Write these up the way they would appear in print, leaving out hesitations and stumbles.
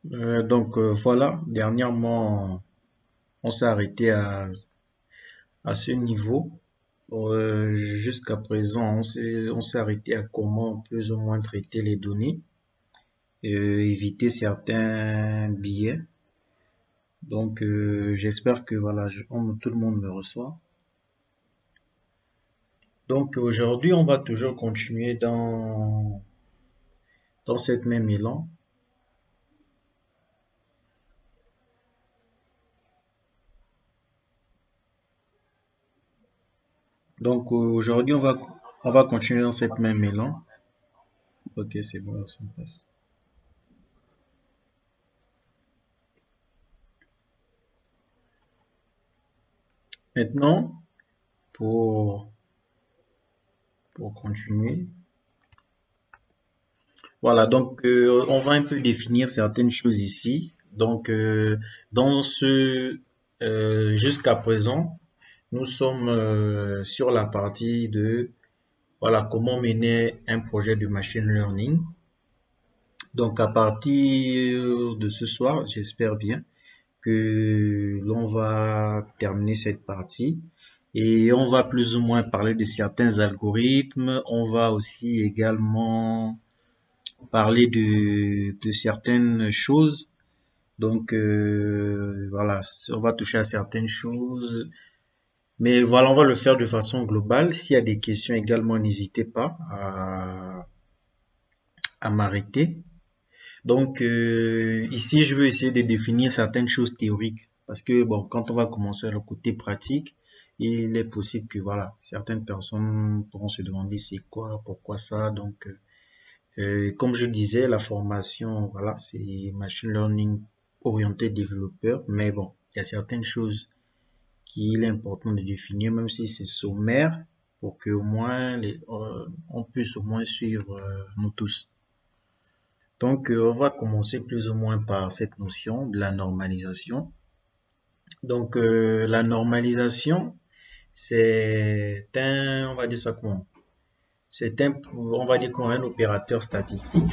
Voilà, dernièrement, on s'est arrêté à ce niveau. Jusqu'à présent, on s'est arrêté à comment plus ou moins traiter les données, éviter certains biais. J'espère que voilà, tout le monde me reçoit. Donc, aujourd'hui, on va toujours continuer dans cette même élan. Donc, aujourd'hui, on va continuer dans cette même élan. Ok, c'est bon, ça passe. Maintenant, pour, pour continuer, voilà, on va un peu définir certaines choses ici. Dans jusqu'à présent, nous sommes sur la partie de, voilà, comment mener un projet de machine learning. Donc, à partir de ce soir, j'espère bien que l'on va terminer cette partie et on va plus ou moins parler de certains algorithmes. On va aussi également parler de certaines choses. Voilà, on va toucher à certaines choses. Mais voilà, on va le faire de façon globale. S'il y a des questions également, n'hésitez pas à m'arrêter. Ici, je veux essayer de définir certaines choses théoriques. Parce que, bon, quand on va commencer le côté pratique, il est possible que, voilà, certaines personnes pourront se demander c'est quoi, pourquoi ça. Comme je disais, la formation, voilà, c'est machine learning orienté développeur, mais bon, il y a certaines choses qu'il est important de définir, même si c'est sommaire, pour que au moins on puisse au moins suivre nous tous. On va commencer plus ou moins par cette notion de la normalisation. La normalisation, on va dire ça comment? On va dire qu'on a un opérateur statistique.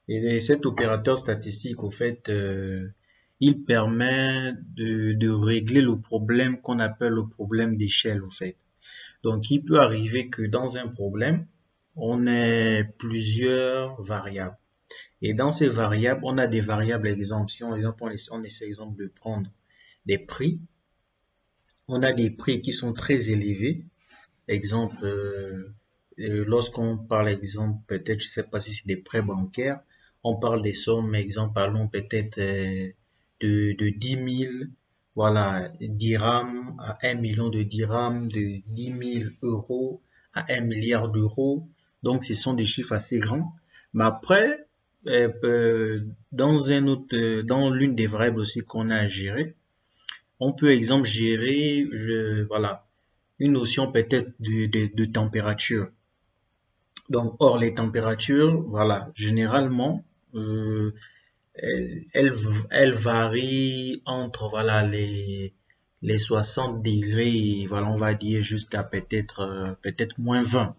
Et cet opérateur statistique, au fait, il permet de régler le problème qu'on appelle le problème d'échelle, au fait. Donc, il peut arriver que dans un problème, on ait plusieurs variables. Et dans ces variables, on a des variables exemples. Si on essaie exemple de prendre des prix, on a des prix qui sont très élevés. Exemple, lorsqu'on parle, exemple, peut-être, je sais pas si c'est des prêts bancaires, on parle des sommes, exemple, parlons peut-être de 10 000, voilà, dirhams à 1 million de dirhams, de 10 000 € à 1 milliard d'euros. Donc, ce sont des chiffres assez grands. Mais après, dans l'une des variables aussi qu'on a à gérer, on peut, exemple, gérer, voilà, une notion peut-être de température. Donc, or, les températures, voilà, généralement, euh, elles varient entre, voilà, les 60 degrés, voilà, on va dire jusqu'à peut-être moins 20.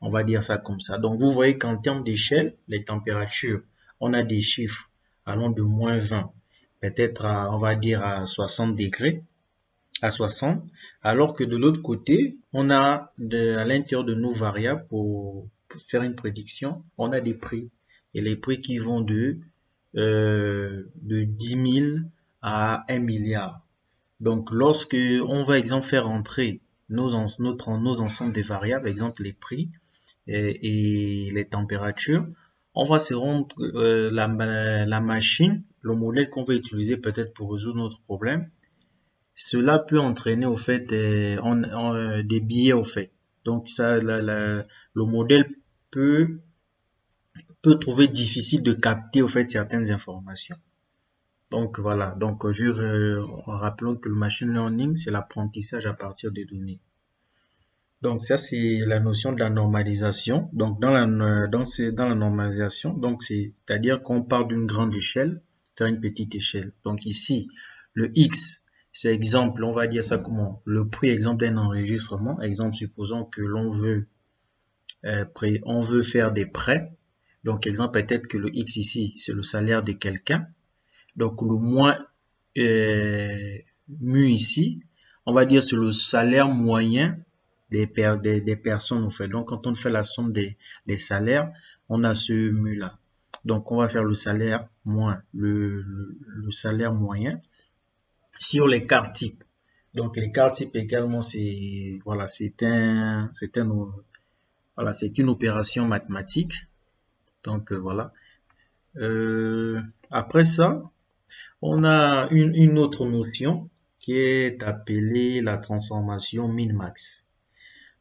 On va dire ça comme ça. Donc, vous voyez qu'en termes d'échelle, les températures, on a des chiffres allant de moins 20, peut-être on va dire à 60 degrés à 60, alors que de l'autre côté, à l'intérieur de nos variables, pour faire une prédiction, on a des prix. Et les prix qui vont de 10 000 à 1 milliard. Donc, lorsque on va, exemple, faire entrer nos ensembles de variables, exemple les prix et les températures, on va se rendre, la machine, le modèle qu'on va utiliser peut-être pour résoudre notre problème, cela peut entraîner au fait des biais au fait. Donc ça, le modèle peut peut trouver difficile de capter au fait certaines informations. Donc voilà. Rappelons que le machine learning, c'est l'apprentissage à partir des données. Donc ça, c'est la notion de la normalisation. Donc dans la normalisation, donc c'est-à-dire qu'on part d'une grande échelle vers une petite échelle. Donc ici, le X, c'est exemple, on va dire ça comment? Le prix, exemple d'un enregistrement. Exemple, supposons que on veut faire des prêts. Donc, exemple, peut-être que le X ici, c'est le salaire de quelqu'un. Donc, le moins mu ici, on va dire c'est le salaire moyen des personnes, en fait. Donc, quand on fait la somme des salaires, on a ce mu-là. Donc, on va faire le salaire moins le salaire moyen sur les quarts types. Donc, les quarts types également, c'est, voilà, voilà, c'est une opération mathématique. Donc, voilà. Après ça, on a une autre notion qui est appelée la transformation min-max.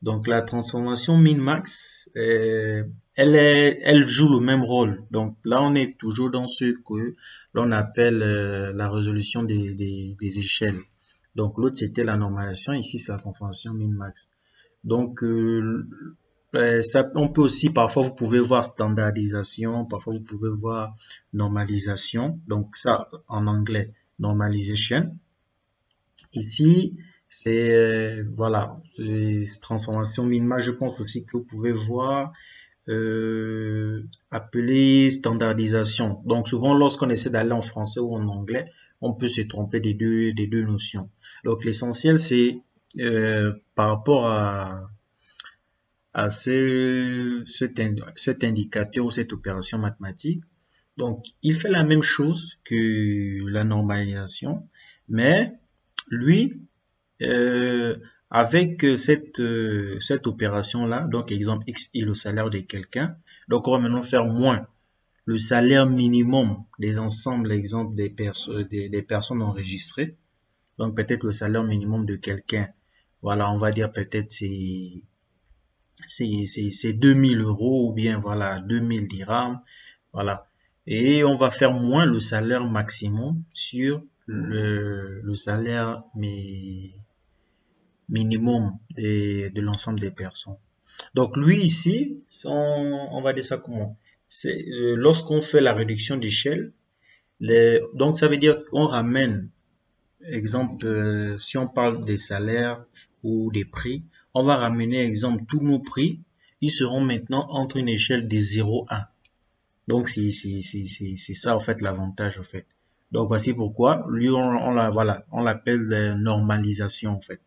Donc la transformation min-max, elle joue le même rôle. Donc là, on est toujours dans ce que l'on appelle la résolution des échelles. Donc l'autre, c'était la normalisation. Ici, c'est la transformation min-max. Donc ça, on peut aussi, parfois, vous pouvez voir standardisation, parfois vous pouvez voir normalisation. Donc ça, en anglais, normalization. Ici, c'est voilà, les transformations minimales. Je pense aussi que vous pouvez voir appelé standardisation. Donc souvent, lorsqu'on essaie d'aller en français ou en anglais, on peut se tromper des deux notions. Donc l'essentiel, c'est par rapport à cet indicateur ou cette opération mathématique. Donc, il fait la même chose que la normalisation, mais lui, euh, avec cette opération-là, donc exemple X est le salaire de quelqu'un, donc on va maintenant faire moins le salaire minimum des ensembles, exemple des personnes enregistrées. Donc peut-être le salaire minimum de quelqu'un, voilà, on va dire peut-être c'est 2000 euros ou bien voilà 2000 dirhams, voilà. Et on va faire moins le salaire maximum sur le salaire minimum de l'ensemble des personnes. Donc lui ici, on va dire ça comment? C'est lorsqu'on fait la réduction d'échelle, donc ça veut dire qu'on ramène, exemple, si on parle des salaires ou des prix, on va ramener, exemple, tous nos prix, ils seront maintenant entre une échelle de 0 à 1. Donc c'est ça en fait l'avantage en fait. Donc voici pourquoi lui voilà, on l'appelle normalisation en fait.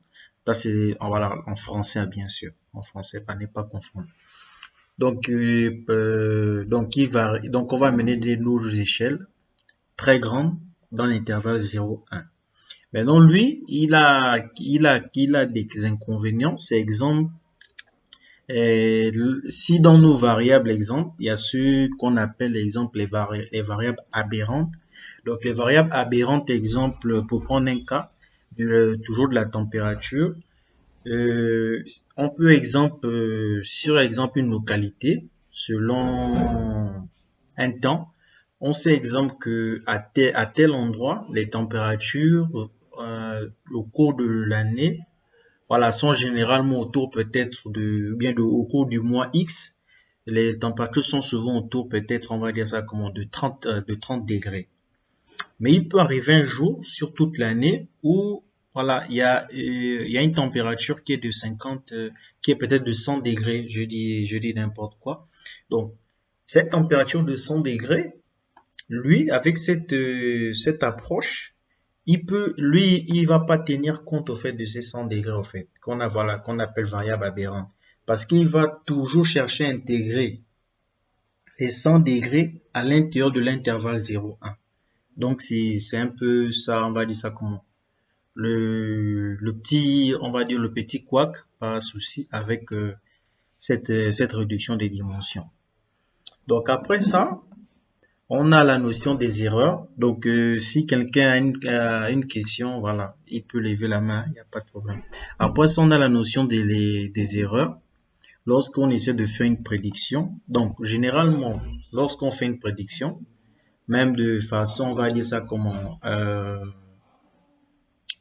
Ça c'est voilà en français bien sûr, en français pas ne pas confondre. Donc donc on va mener des nouvelles échelles très grandes dans l'intervalle 0-1. Maintenant lui il a des inconvénients. C'est exemple si dans nos variables, exemple, il y a ce qu'on appelle, exemple, les variables aberrantes. Donc, les variables aberrantes, exemple, pour prendre un cas, toujours de la température, on peut, exemple, sur exemple une localité, selon un temps, on sait, exemple, que à tel endroit, les températures, au cours de l'année, voilà, sont généralement autour peut-être au cours du mois X, les températures sont souvent autour peut-être, on va dire ça comment, de 30 degrés. Mais il peut arriver un jour sur toute l'année où, voilà, il y a une température qui est de 50, qui est peut-être de 100 degrés, je dis n'importe quoi. Donc, cette température de 100 degrés, lui, avec cette approche, il va pas tenir compte au fait de ces 100 degrés, au fait, voilà, qu'on appelle variable aberrante. Parce qu'il va toujours chercher à intégrer les 100 degrés à l'intérieur de l'intervalle 0,1. Donc, c'est un peu ça, on va dire ça comment? On va dire le petit couac, pas de souci, avec cette réduction des dimensions. Donc, après ça, on a la notion des erreurs. Donc, si quelqu'un a une question, voilà, il peut lever la main, il n'y a pas de problème. Après ça, on a la notion des erreurs. Lorsqu'on essaie de faire une prédiction, donc généralement, lorsqu'on fait une prédiction, même de façon, on va dire ça comment,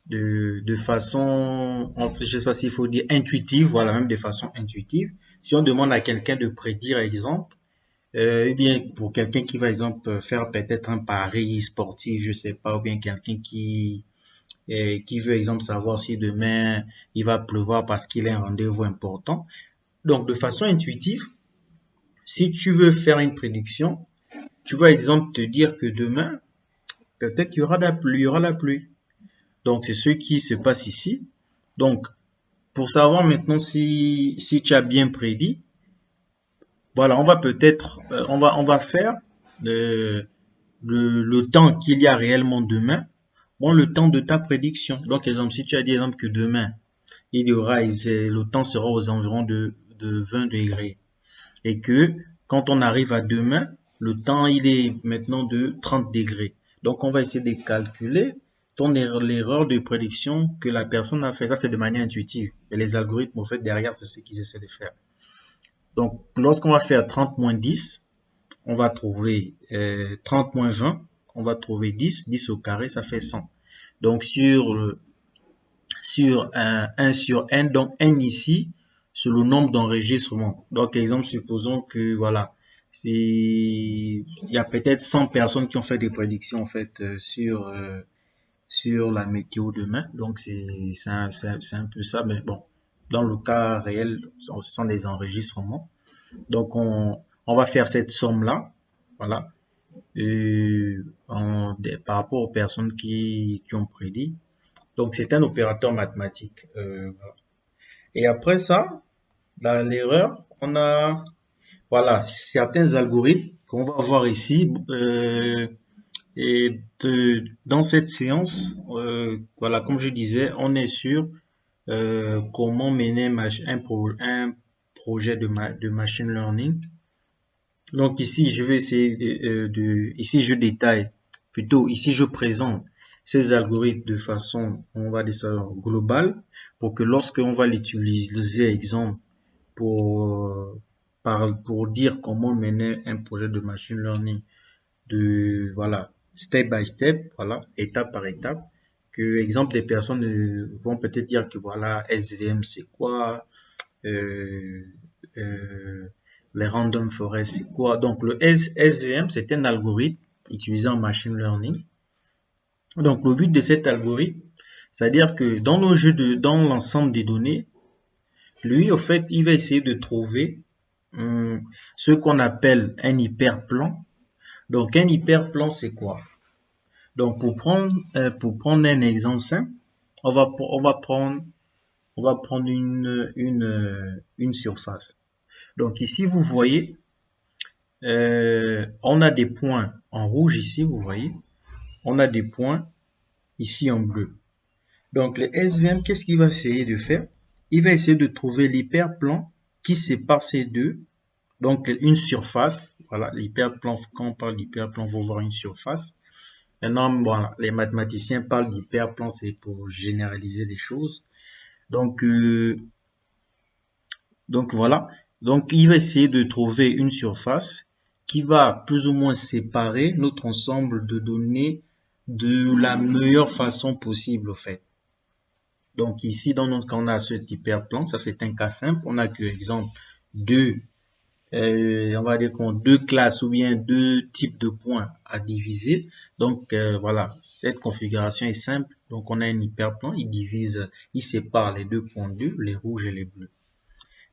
de façon, je sais pas s'il faut dire intuitive, voilà, même de façon intuitive. Si on demande à quelqu'un de prédire, exemple, eh bien, pour quelqu'un qui va, exemple, faire peut-être un pari sportif, je sais pas, ou bien quelqu'un qui veut, exemple, savoir si demain il va pleuvoir parce qu'il a un rendez-vous important. Donc, de façon intuitive, Si tu veux faire une prédiction, tu vas exemple te dire que demain, peut-être qu'il y aura la pluie. Donc c'est ce qui se passe ici. Donc pour savoir maintenant si tu as bien prédit, voilà, on va peut-être, on va faire euh, le temps qu'il y a réellement demain, bon, le temps de ta prédiction. Donc, exemple, si tu as dit exemple que demain, le temps sera aux environs de 20 degrés et que quand on arrive à demain, le temps il est maintenant de 30 degrés. Donc, on va essayer de calculer l'erreur de prédiction que la personne a fait. Ça, c'est de manière intuitive. Et les algorithmes, au fait, derrière, c'est ce qu'ils essaient de faire. Donc, lorsqu'on va faire 30 moins 10, on va trouver 30 moins 20, on va trouver 10, 10 au carré, ça fait 100. Donc, sur 1 sur n, donc n ici, c'est le nombre d'enregistrements. Donc, exemple, supposons que, voilà, il y a peut-être 100 personnes qui ont fait des prédictions, en fait, sur la météo demain. Donc, c'est un peu ça, mais bon, dans le cas réel, ce sont des enregistrements. Donc, on va faire cette somme-là, voilà, par rapport aux personnes qui ont prédit. Donc, c'est un opérateur mathématique. Voilà. Et après ça, dans l'erreur, on a, voilà, certains algorithmes qu'on va voir ici. Dans cette séance, voilà, comme je disais, on est sur comment mener un projet de machine learning. Donc ici, je vais essayer ici je détaille, plutôt ici je présente ces algorithmes de façon, on va dire ça, globale, pour que lorsqu'on va l'utiliser, exemple, pour, pour dire comment mener un projet de machine learning, voilà, step by step, voilà, étape par étape, que, exemple, des personnes vont peut-être dire que, voilà, SVM c'est quoi, euh, euh, les random forest, c'est quoi? Donc, le SVM, c'est un algorithme utilisé en machine learning. Donc, le but de cet algorithme, c'est-à-dire que dans dans l'ensemble des données, lui, au fait, il va essayer de trouver ce qu'on appelle un hyperplan. Donc, un hyperplan, c'est quoi? Donc, pour prendre un exemple simple, on va prendre une surface. Donc, ici, vous voyez, on a des points en rouge ici, vous voyez. On a des points ici en bleu. Donc le SVM, qu'est-ce qu'il va essayer de faire? Il va essayer de trouver l'hyperplan qui sépare ces deux. Donc une surface, voilà, l'hyperplan, quand on parle d'hyperplan, vous voir une surface. Maintenant, voilà, les mathématiciens parlent d'hyperplan, c'est pour généraliser les choses. Donc, voilà. Donc il va essayer de trouver une surface qui va plus ou moins séparer notre ensemble de données de la meilleure façon possible, au fait. Donc ici, dans notre cas, on a cet hyperplan, ça c'est un cas simple. On a que, exemple, on va dire qu'on deux classes ou bien deux types de points à diviser. Donc voilà, cette configuration est simple. Donc on a un hyperplan, il sépare les deux points de les rouges et les bleus.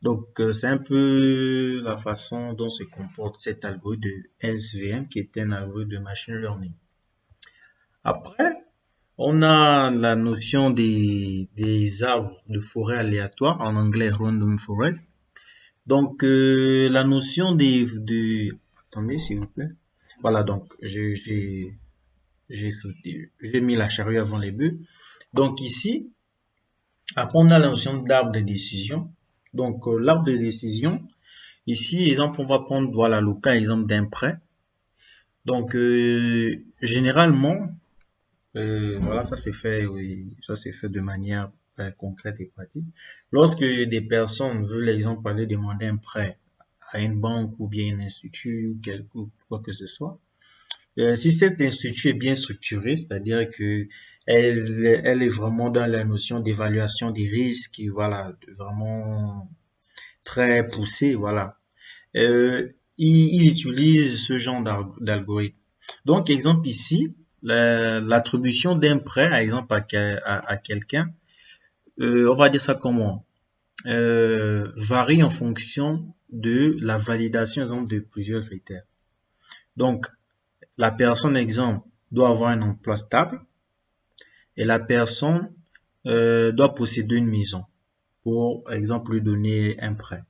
Donc, c'est un peu la façon dont se comporte cet algorithme de SVM, qui est un algorithme de machine learning. Après, on a la notion des arbres de forêt aléatoires, en anglais random forest. Donc, la notion attendez, s'il vous plaît. Voilà, donc, j'ai mis la charrue avant les bœufs. Donc, ici, après, on a la notion d'arbre de décision. Donc, l'arbre de décision, ici, exemple, on va prendre, voilà, le cas exemple d'un prêt. Donc, généralement, voilà, ça s'est fait, oui, ça s'est fait de manière concrète et pratique. Lorsque des personnes veulent, exemple, aller demander un prêt à une banque ou bien un institut ou quoi que ce soit, si cet institut est bien structuré, c'est-à-dire que elle est vraiment dans la notion d'évaluation des risques, et voilà, vraiment très poussée, voilà. Ils utilisent ce genre d'algorithme. Donc, exemple ici, l'attribution d'un prêt, par exemple, à quelqu'un, on va dire ça comment? Varie en fonction de la validation, exemple, de plusieurs critères. Donc, la personne, exemple, doit avoir un emploi stable et la personne doit posséder une maison pour, exemple, lui donner un prêt.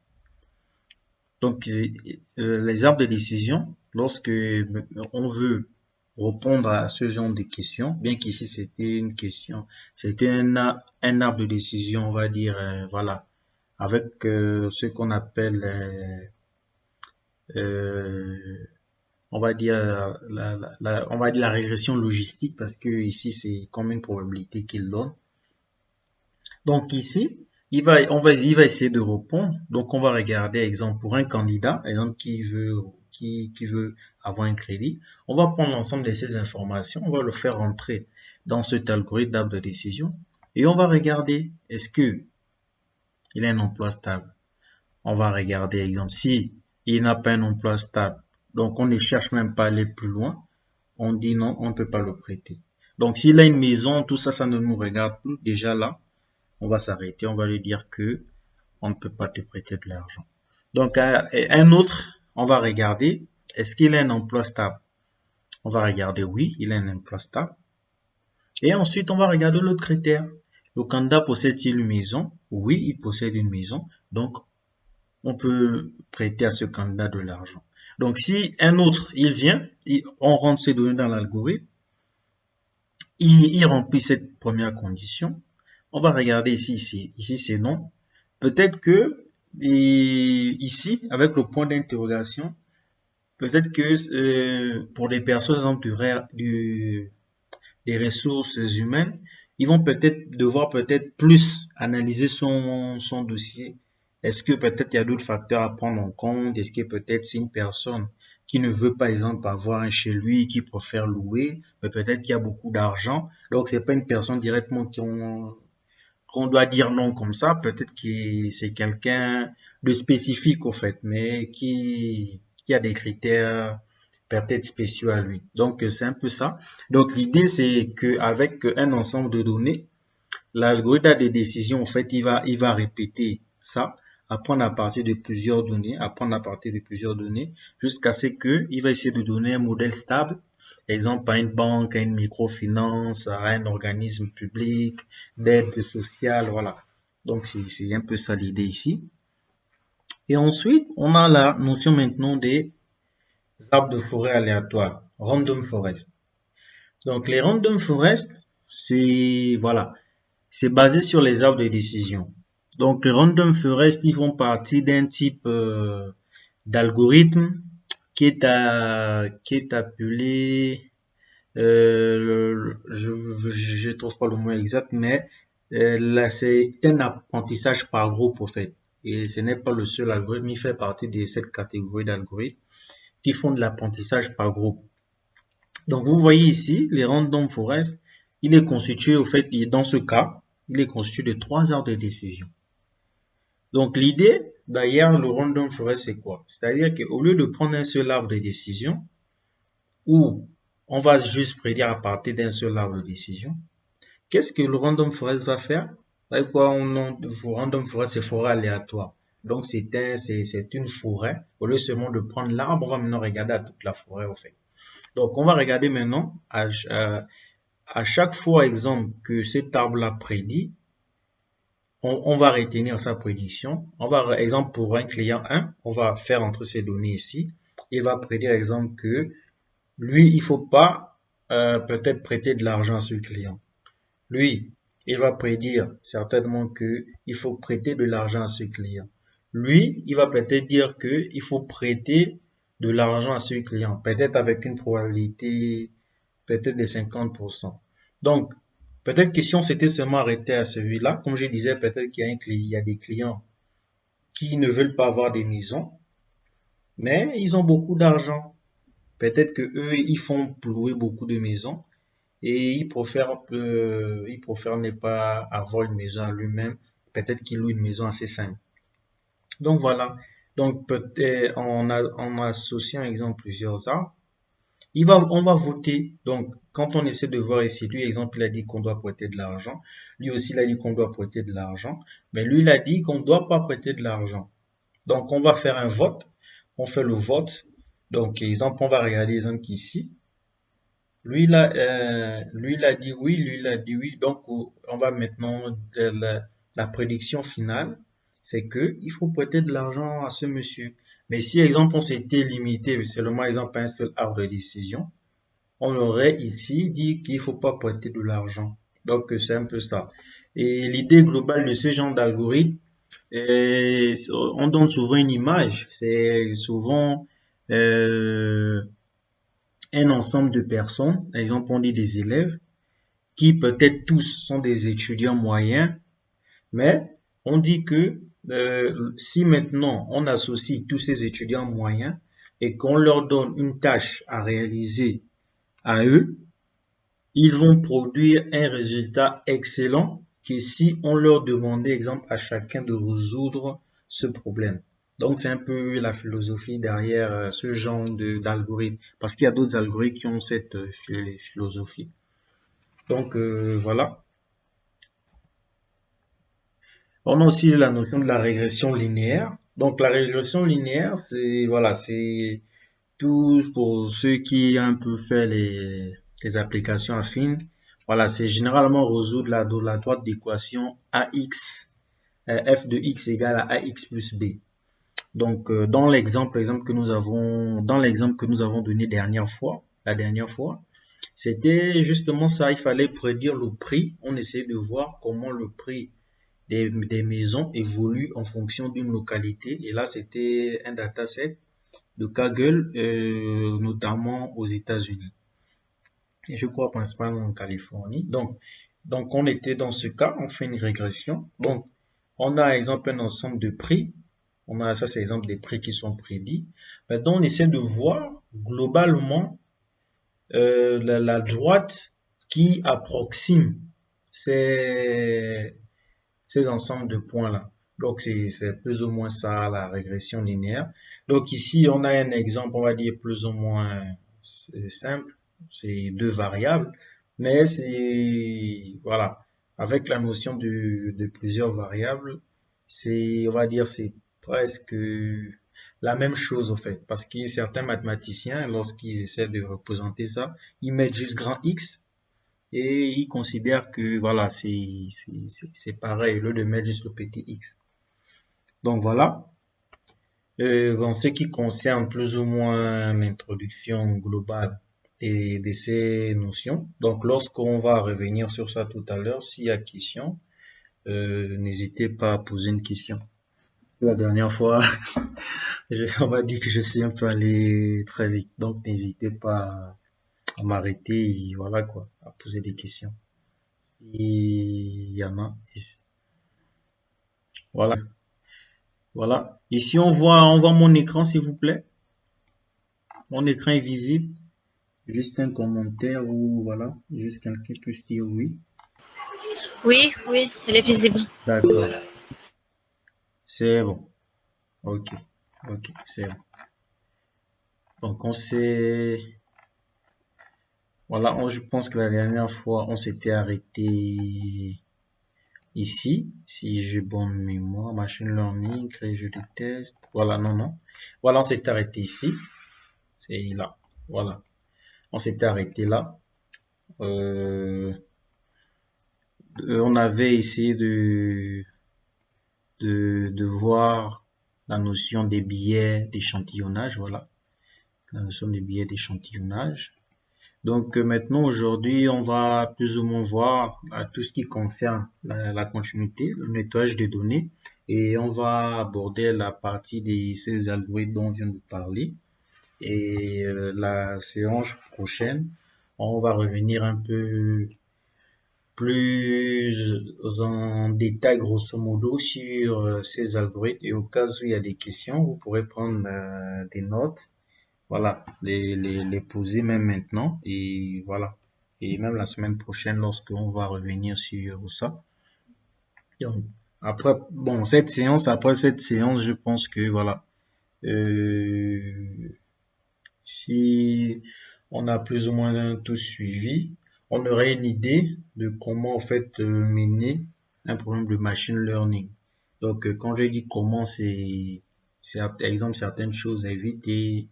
Donc, les arbres de décision, lorsque on veut répondre à ce genre de questions, bien qu'ici c'était une question, c'était un arbre de décision, on va dire, voilà, avec ce qu'on appelle, on va dire, on va dire la régression logistique, parce que ici c'est comme une probabilité qu'il donne. Donc ici, il va essayer de répondre. Donc on va regarder, exemple, pour un candidat, exemple, qui veut avoir un crédit. On va prendre l'ensemble de ces informations, on va le faire rentrer dans cet algorithme d'arbre de décision et on va regarder, est-ce que il a un emploi stable. On va regarder, exemple, si il n'a pas un emploi stable, donc on ne cherche même pas à aller plus loin, on dit non, on ne peut pas le prêter. Donc s'il a une maison, tout ça, ça ne nous regarde plus. Déjà là, on va s'arrêter, on va lui dire que on ne peut pas te prêter de l'argent. Donc, un autre, on va regarder, est-ce qu'il a un emploi stable? On va regarder, oui, il a un emploi stable. Et ensuite, on va regarder l'autre critère. Le candidat possède-t-il une maison? Oui, il possède une maison. Donc, on peut prêter à ce candidat de l'argent. Donc, si un autre, il vient, on rentre ces données dans l'algorithme, il remplit cette première condition. On va regarder ici c'est non. Peut-être que ici, avec le point d'interrogation, peut-être que pour des personnes des ressources humaines, ils vont peut-être devoir peut-être plus analyser son dossier. Est-ce que peut-être il y a d'autres facteurs à prendre en compte? Est-ce que peut-être c'est une personne qui ne veut par exemple avoir un chez lui, qui préfère louer, mais peut-être qu'il y a beaucoup d'argent. Donc c'est pas une personne directement qu'on doit dire non comme ça. Peut-être que c'est quelqu'un de spécifique au fait, mais qui a des critères peut-être spéciaux à lui. Donc c'est un peu ça. Donc l'idée c'est qu'avec un ensemble de données, l'algorithme des décisions, en fait, il va répéter ça, apprendre à partir de plusieurs données, apprendre à partir de plusieurs données, jusqu'à ce que il va essayer de donner un modèle stable, exemple à une banque, à une microfinance, à un organisme public, d'aide sociale, voilà. Donc c'est un peu ça l'idée ici. Et ensuite, on a la notion maintenant des arbres de forêt aléatoires, random forest. Donc les random forest, c'est voilà, c'est basé sur les arbres de décision. Donc les random forest, ils font partie d'un type d'algorithme qui est appelé, je trouve pas le mot exact, mais là c'est un apprentissage par groupe au fait. Et ce n'est pas le seul algorithme, il fait partie de cette catégorie d'algorithmes qui font de l'apprentissage par groupe. Donc vous voyez ici, les random forest, il est constitué au fait, dans ce cas, il est constitué de 3 arbres de décision. Donc l'idée derrière le random forest, c'est quoi? C'est-à-dire qu'au lieu de prendre un seul arbre de décision, où on va juste prédire à partir d'un seul arbre de décision, qu'est-ce que le random forest va faire? Quoi, random forest, c'est forêt aléatoire. Donc c'est une forêt. Au lieu seulement de prendre l'arbre, on va maintenant regarder à toute la forêt au fait. Donc on va regarder maintenant à chaque fois, exemple, que cet arbre-là prédit, on va retenir sa prédiction. On va, exemple, pour un client 1, on va faire entrer ces données ici. Il va prédire, exemple, que lui, il faut pas peut-être prêter de l'argent à ce client. Lui, il va prédire certainement que il faut prêter de l'argent à ce client. Lui, il va peut-être dire que il faut prêter de l'argent à ce client, peut-être avec une probabilité peut-être de 50%. Donc, peut-être que si on s'était seulement arrêté à celui-là, comme je disais, peut-être il y a des clients qui ne veulent pas avoir des maisons, mais ils ont beaucoup d'argent. Peut-être que eux, ils font louer beaucoup de maisons et ils préfèrent ne pas avoir une maison à lui-même. Peut-être qu'ils louent une maison assez simple. Donc voilà. Donc peut-être en associant, exemple, plusieurs arbres, on va voter. Donc, quand on essaie de voir ici, lui, exemple, il a dit qu'on doit prêter de l'argent. Lui aussi, il a dit qu'on doit prêter de l'argent. Mais lui, il a dit qu'on ne doit pas prêter de l'argent. Donc, on va faire un vote. On fait le vote. Donc, exemple, on va regarder exemple ici. Lui, il a dit oui, lui, il a dit oui. Donc, on va maintenant, la prédiction finale, c'est que il faut prêter de l'argent à ce monsieur. Mais si, exemple, on s'était limité seulement, exemple, à un seul art de décision, on aurait ici dit qu'il faut pas prêter de l'argent. Donc, c'est un peu ça. Et l'idée globale de ce genre d'algorithme, on donne souvent une image. C'est souvent euh, un ensemble de personnes, par exemple, on dit des élèves, qui peut-être tous sont des étudiants moyens, mais on dit que si maintenant on associe tous ces étudiants moyens et qu'on leur donne une tâche à réaliser à eux, ils vont produire un résultat excellent que si on leur demandait, exemple, à chacun de résoudre ce problème. Donc, c'est un peu la philosophie derrière ce genre d'algorithme, parce qu'il y a d'autres algorithmes qui ont cette philosophie. Donc, voilà. On a aussi la notion de la régression linéaire. Donc, la régression linéaire, c'est, voilà, c'est tout pour ceux qui ont un peu fait les applications affines. Voilà, c'est généralement résoudre la droite d'équation AX, f de x égale à ax plus b. Donc, dans l'exemple que nous avons donné la dernière fois, c'était justement ça. Il fallait prédire le prix. On essayait de voir comment le prix des maisons évolue en fonction d'une localité. Et là, c'était un dataset de Kaggle, notamment aux États-Unis. Et je crois principalement en Californie. Donc, on était dans ce cas, on fait une régression. Donc, on a, exemple, un ensemble de prix. Ça, c'est l'exemple des prix qui sont prédits. Maintenant, on essaie de voir globalement la droite qui approxime ces, ces ensembles de points-là. Donc, c'est plus ou moins ça, la régression linéaire. Donc, ici, on a un exemple, on va dire, plus ou moins simple. C'est deux variables, mais voilà, avec la notion de plusieurs variables, on va dire, c'est presque la même chose, au fait. Parce que certains mathématiciens, lorsqu'ils essaient de représenter ça, ils mettent juste grand X et ils considèrent que voilà, c'est pareil, au lieu de mettre juste le petit x. Donc voilà, en ce qui concerne plus ou moins l'introduction globale de ces notions. Donc lorsqu'on va revenir sur ça tout à l'heure, s'il y a question, n'hésitez pas à poser une question. La dernière fois, on va dire que je suis un peu allé très vite, donc n'hésitez pas à m'arrêter et voilà quoi, à poser des questions. Il y en a. Voilà. Voilà. Ici, on voit mon écran, s'il vous plaît. Mon écran est visible. Juste un commentaire ou voilà. Juste quelqu'un peut dire oui. Oui, oui, elle est visible. D'accord. C'est bon. Ok. Ok. C'est bon. Donc, voilà. Je pense que la dernière fois, on s'était arrêté ici. Si j'ai bonne mémoire. Machine learning, créer jeu de test. Voilà. Non, non. Voilà. On s'était arrêté ici. C'est là. Voilà. On s'était arrêté là. Euh, on avait essayé de voir la notion des biais d'échantillonnage, voilà, la notion des biais d'échantillonnage. Donc maintenant, aujourd'hui, on va plus ou moins voir tout ce qui concerne la continuité, le nettoyage des données, et on va aborder la partie de ces algorithmes dont on vient de parler. Et la séance prochaine, on va revenir un peu plus en détail, grosso modo, sur ces algorithmes. Et au cas où il y a des questions, vous pourrez prendre des notes, voilà, les poser même maintenant. Et voilà. Et même la semaine prochaine, lorsqu'on va revenir sur ça. Donc, après, bon, après cette séance, je pense que voilà. Euh, Si on a plus ou moins tout suivi, on aurait une idée de comment en fait mener un problème de machine learning. Donc quand je dis comment, par exemple, certaines choses à éviter,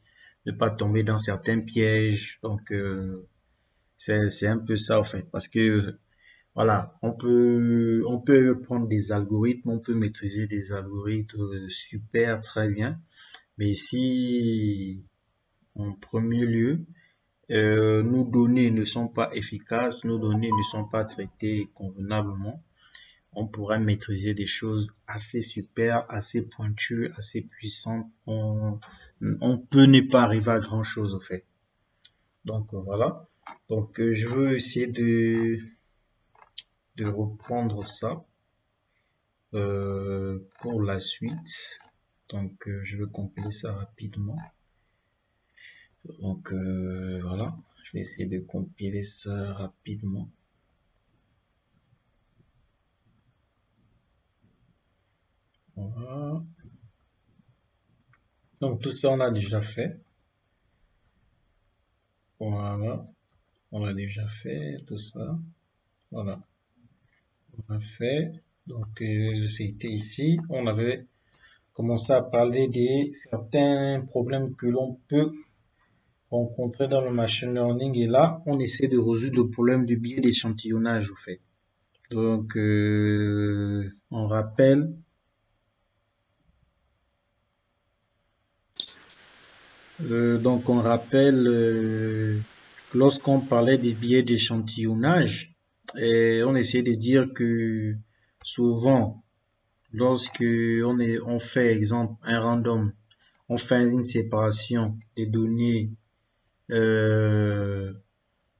ne pas tomber dans certains pièges. Donc, c'est un peu ça, en fait. Parce que, voilà, on peut prendre des algorithmes, on peut maîtriser des algorithmes super, très bien. Mais si, en premier lieu, nos données ne sont pas efficaces, nos données ne sont pas traitées convenablement, on pourra maîtriser des choses assez super, assez pointues, assez puissantes. On peut ne pas arriver à grand chose, en fait. Donc, voilà. Donc, je veux essayer de reprendre ça pour la suite. Donc, je vais compiler ça rapidement. Donc, voilà. Je vais essayer de compiler ça rapidement. Voilà. Donc, tout ça, on a déjà fait. Voilà. On a déjà fait tout ça. Voilà. On a fait. Donc, c'était ici. On avait commencé à parler de certains problèmes que l'on peut rencontrer dans le machine learning. Et là, on essaie de résoudre le problème du biais d'échantillonnage, au fait. Donc, on rappelle. Donc, on rappelle que lorsqu'on parlait des biais d'échantillonnage, on essaie de dire que souvent, lorsque on fait, exemple, un random, on fait une séparation des données euh,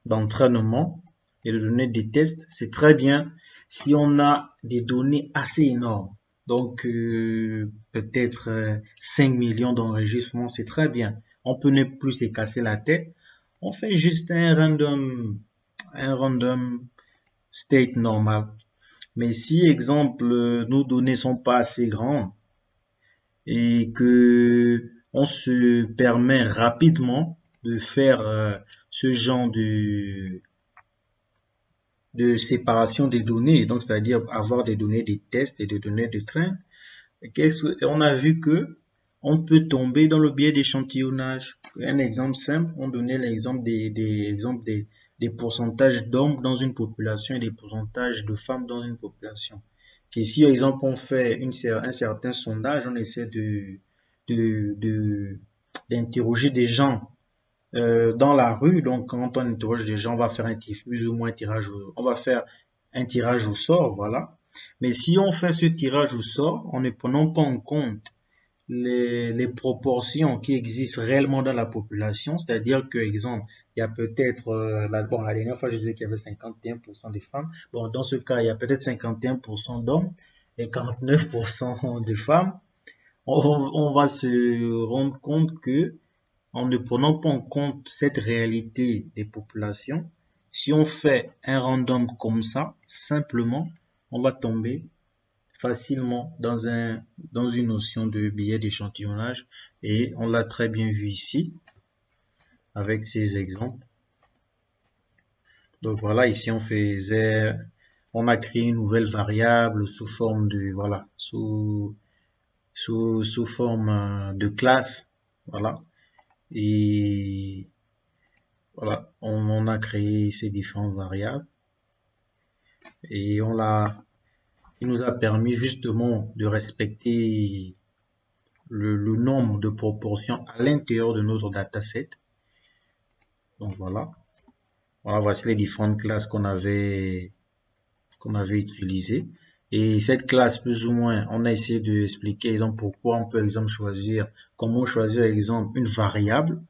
d'entraînement et de données des tests, c'est très bien si on a des données assez énormes. Donc, peut-être 5 millions d'enregistrements, c'est très bien. On peut ne plus se casser la tête. On fait juste un random state normal. Mais si, exemple, nos données sont pas assez grandes et que on se permet rapidement de faire ce genre de séparation des données, donc c'est-à-dire avoir des données des tests et des données de train, on a vu que on peut tomber dans le biais d'échantillonnage. Un exemple simple, on donnait l'exemple des pourcentages d'hommes dans une population et des pourcentages de femmes dans une population. Et si, par exemple, on fait un certain sondage, on essaie de, d'interroger des gens dans la rue, donc quand on interroge des gens, on va faire plus ou moins un tirage, on va faire un tirage au sort, voilà. Mais si on fait ce tirage au sort, en ne prenant pas en compte les proportions qui existent réellement dans la population, c'est-à-dire que, exemple, il y a peut-être, la dernière fois, je disais qu'il y avait 51% des femmes. Bon, dans ce cas, il y a peut-être 51% d'hommes et 49% de femmes. On va se rendre compte que en ne prenant pas en compte cette réalité des populations, si on fait un random comme ça, simplement, on va tomber facilement dans une notion de biais d'échantillonnage et on l'a très bien vu ici avec ces exemples. Donc voilà, ici on a créé une nouvelle variable sous forme de, voilà, sous forme de classe, voilà. Et voilà, on a créé ces différentes variables et il nous a permis justement de respecter le nombre de proportions à l'intérieur de notre dataset. Donc voilà, voici les différentes classes qu'on avait utilisées. Et cette classe, plus ou moins, on a essayé d'expliquer, exemple, pourquoi on peut, exemple, comment choisir, exemple, une variable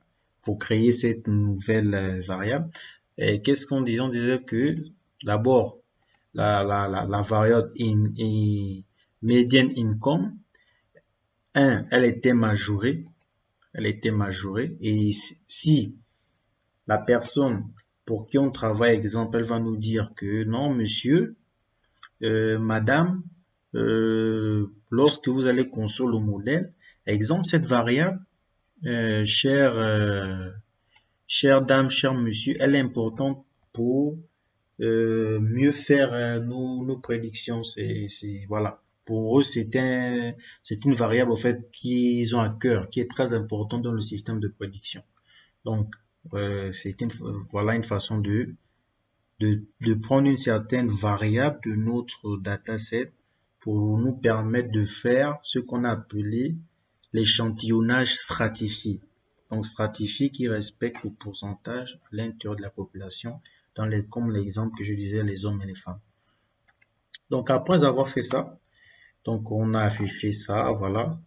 pour créer cette nouvelle variable. Et qu'est-ce qu'on disait? On disait que d'abord, la variable median income, elle était majorée. Elle était majorée. Et si la personne pour qui on travaille, exemple, elle va nous dire que non, monsieur, madame, lorsque vous allez construire le modèle, exemple, cette variable, chère dame, cher monsieur, elle est importante pour mieux faire nos prédictions. Voilà, pour eux, c'est une variable, au fait, qu'ils ont à cœur, qui est très importante dans le système de prédiction. Donc, voilà une façon de prendre une certaine variable de notre dataset pour nous permettre de faire ce qu'on a appelé l'échantillonnage stratifié. Donc, stratifié qui respecte le pourcentage à l'intérieur de la population, comme l'exemple que je disais, les hommes et les femmes. Donc, après avoir fait ça, donc on a affiché ça, voilà.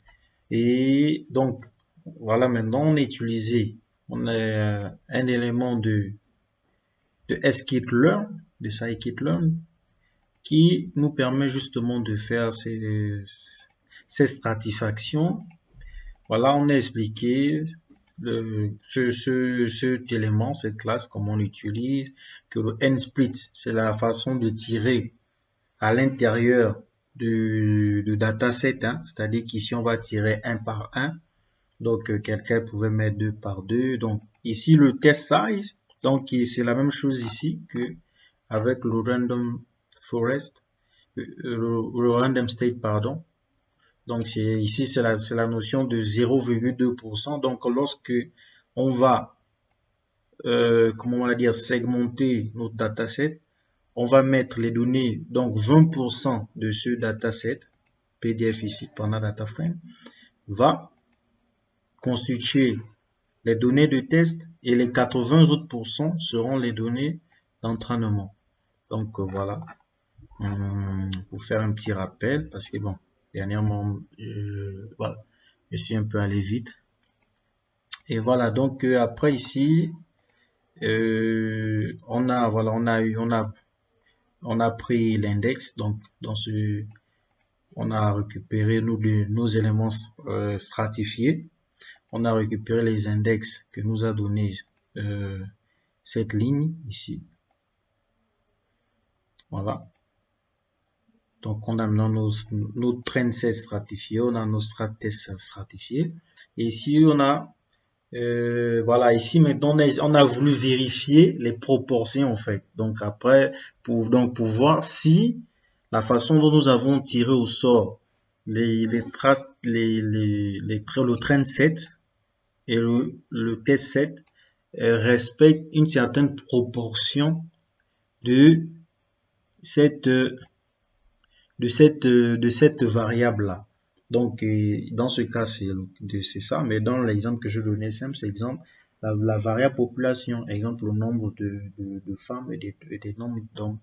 Et donc, voilà, maintenant on a utilisé on a un élément de sklearn, de scikit-learn, qui nous permet justement de faire ces stratifactions. Voilà, on a expliqué cet élément, cette classe, comment on l'utilise, que le n-split, c'est la façon de tirer à l'intérieur du dataset, hein, c'est-à-dire qu'ici on va tirer un par un. Donc quelqu'un pouvait mettre 2 par 2. Donc ici le test size, donc c'est la même chose ici que avec le random forest, le random state, pardon. Donc ici c'est la notion de 0,2%. Donc lorsque on va comment on va dire segmenter notre dataset, on va mettre les données, donc 20% de ce dataset PDF ici pendant data frame va constituer les données de test et les 80 autres pourcents seront les données d'entraînement. Donc voilà, pour faire un petit rappel, parce que bon, dernièrement, voilà, je suis un peu allé vite. Et voilà, donc après ici, on a pris l'index, donc on a récupéré nos éléments stratifiés. On a récupéré les index que nous a donné cette ligne ici. Voilà. Donc on a maintenant nos trend sets stratifiés, on a nos strat tests stratifiés. Et ici on a voilà, ici maintenant on a voulu vérifier les proportions en fait. Donc après pour voir si la façon dont nous avons tiré au sort le trend set et le test set respecte une certaine proportion de cette variable là. Donc dans ce cas c'est ça, mais dans l'exemple que je donnais simple, c'est exemple la variable population, exemple le nombre de femmes et des nombres d'hommes.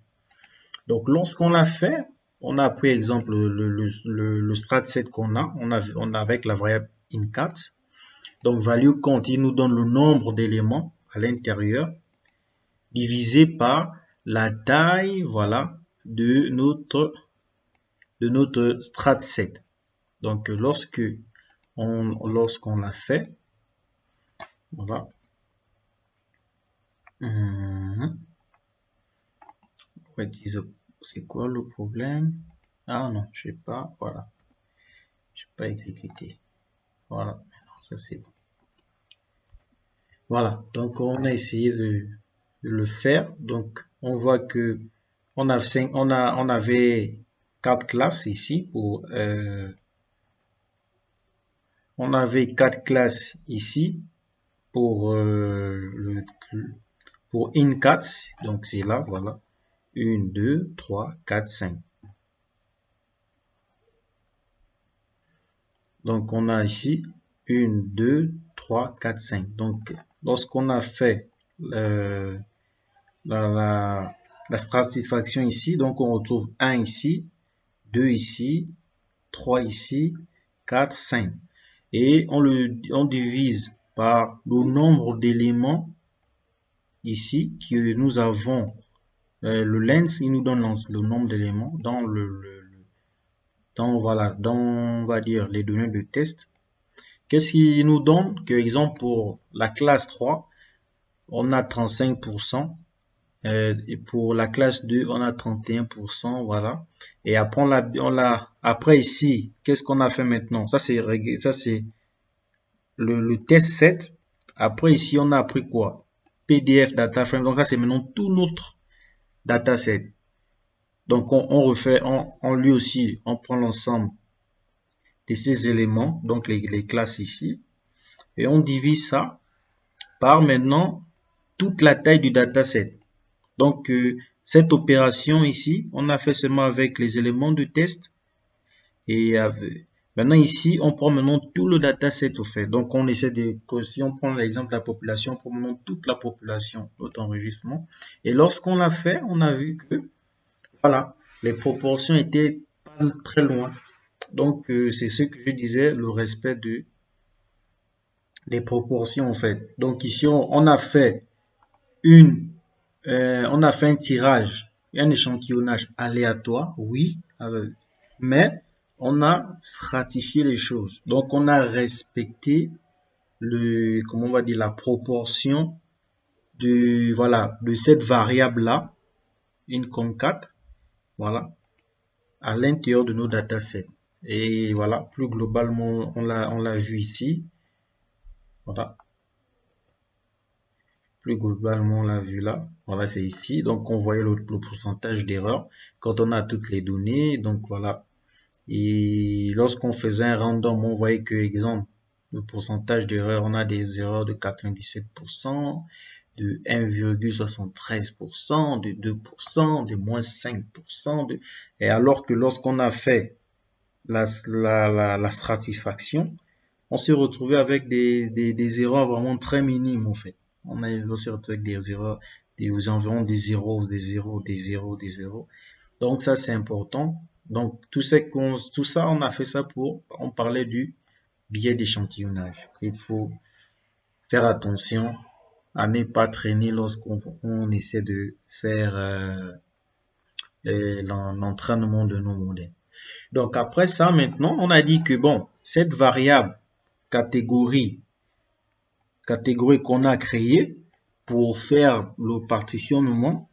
Donc lorsqu'on l'a fait, on a pris exemple le strat set qu'on a, on a avec la variable in4. Donc value count, il nous donne le nombre d'éléments à l'intérieur divisé par la taille, voilà, de notre strat set. Donc lorsqu'on l'a fait, voilà. C'est quoi le problème? Ah non, je sais pas, voilà. Je sais pas exécuté. Voilà, ça c'est bon. Voilà, donc on a essayé de le faire. Donc on voit que on avait 4 classes ici pour on avait 4 classes ici pour pour in4, donc c'est là, voilà, 1, 2, 3, 4, 5. Donc on a ici 1, 2, 3, 4, 5. Donc lorsqu'on a fait la stratification ici, donc on retrouve 1 ici, 2 ici, 3 ici, 4, 5. Et on divise par le nombre d'éléments ici que nous avons. Le lens, il nous donne le nombre d'éléments dans voilà, dans on va dire les données de test. Qu'est-ce qu'il nous donne? Que exemple pour la classe 3, on a 35%. Et pour la classe 2, on a 31%, voilà. Et après, après ici, qu'est-ce qu'on a fait maintenant? Ça, c'est le test set. Après, ici, on a appris quoi? PDF data frame. Donc, ça, c'est maintenant tout notre dataset. Donc, on refait, lui aussi, on prend l'ensemble de ces éléments, donc les classes ici, et on divise ça par maintenant toute la taille du dataset. Donc, cette opération ici, on a fait seulement avec les éléments de test. Et maintenant ici, on prend maintenant tout le dataset au fait. Donc, on essaie de, si on prend l'exemple de la population, on prend maintenant toute la population, notre enregistrement. Et lorsqu'on l'a fait, on a vu que, voilà, les proportions étaient pas très loin. Donc, c'est ce que je disais, le respect des proportions en fait. Donc ici, on a fait on a fait un tirage, un échantillonnage aléatoire, oui, mais on a stratifié les choses. Donc, on a respecté comment on va dire, la proportion de cette variable-là, une concat, voilà, à l'intérieur de nos datasets. Et voilà, plus globalement, on l'a vu ici. Voilà. Plus globalement, on l'a vu là. Voilà, c'est ici. Donc, on voyait le pourcentage d'erreur quand on a toutes les données. Donc, voilà. Et lorsqu'on faisait un random, on voyait que, exemple, le pourcentage d'erreur, on a des erreurs de 97%, de 1,73%, de 2%, de moins 5%. Et alors que lorsqu'on a fait la stratification, on s'est retrouvé avec des erreurs vraiment très minimes, en fait. On s'est retrouvé avec des erreurs aux environs des 0, des 0, des 0, des 0. Donc ça, c'est important. Donc tout ça, on a fait ça on parlait du biais d'échantillonnage. Il faut faire attention à ne pas traîner lorsqu'on essaie de faire l'entraînement de nos modèles. Donc après ça, maintenant, on a dit que bon, cette variable catégorie qu'on a créée pour faire le partitionnement,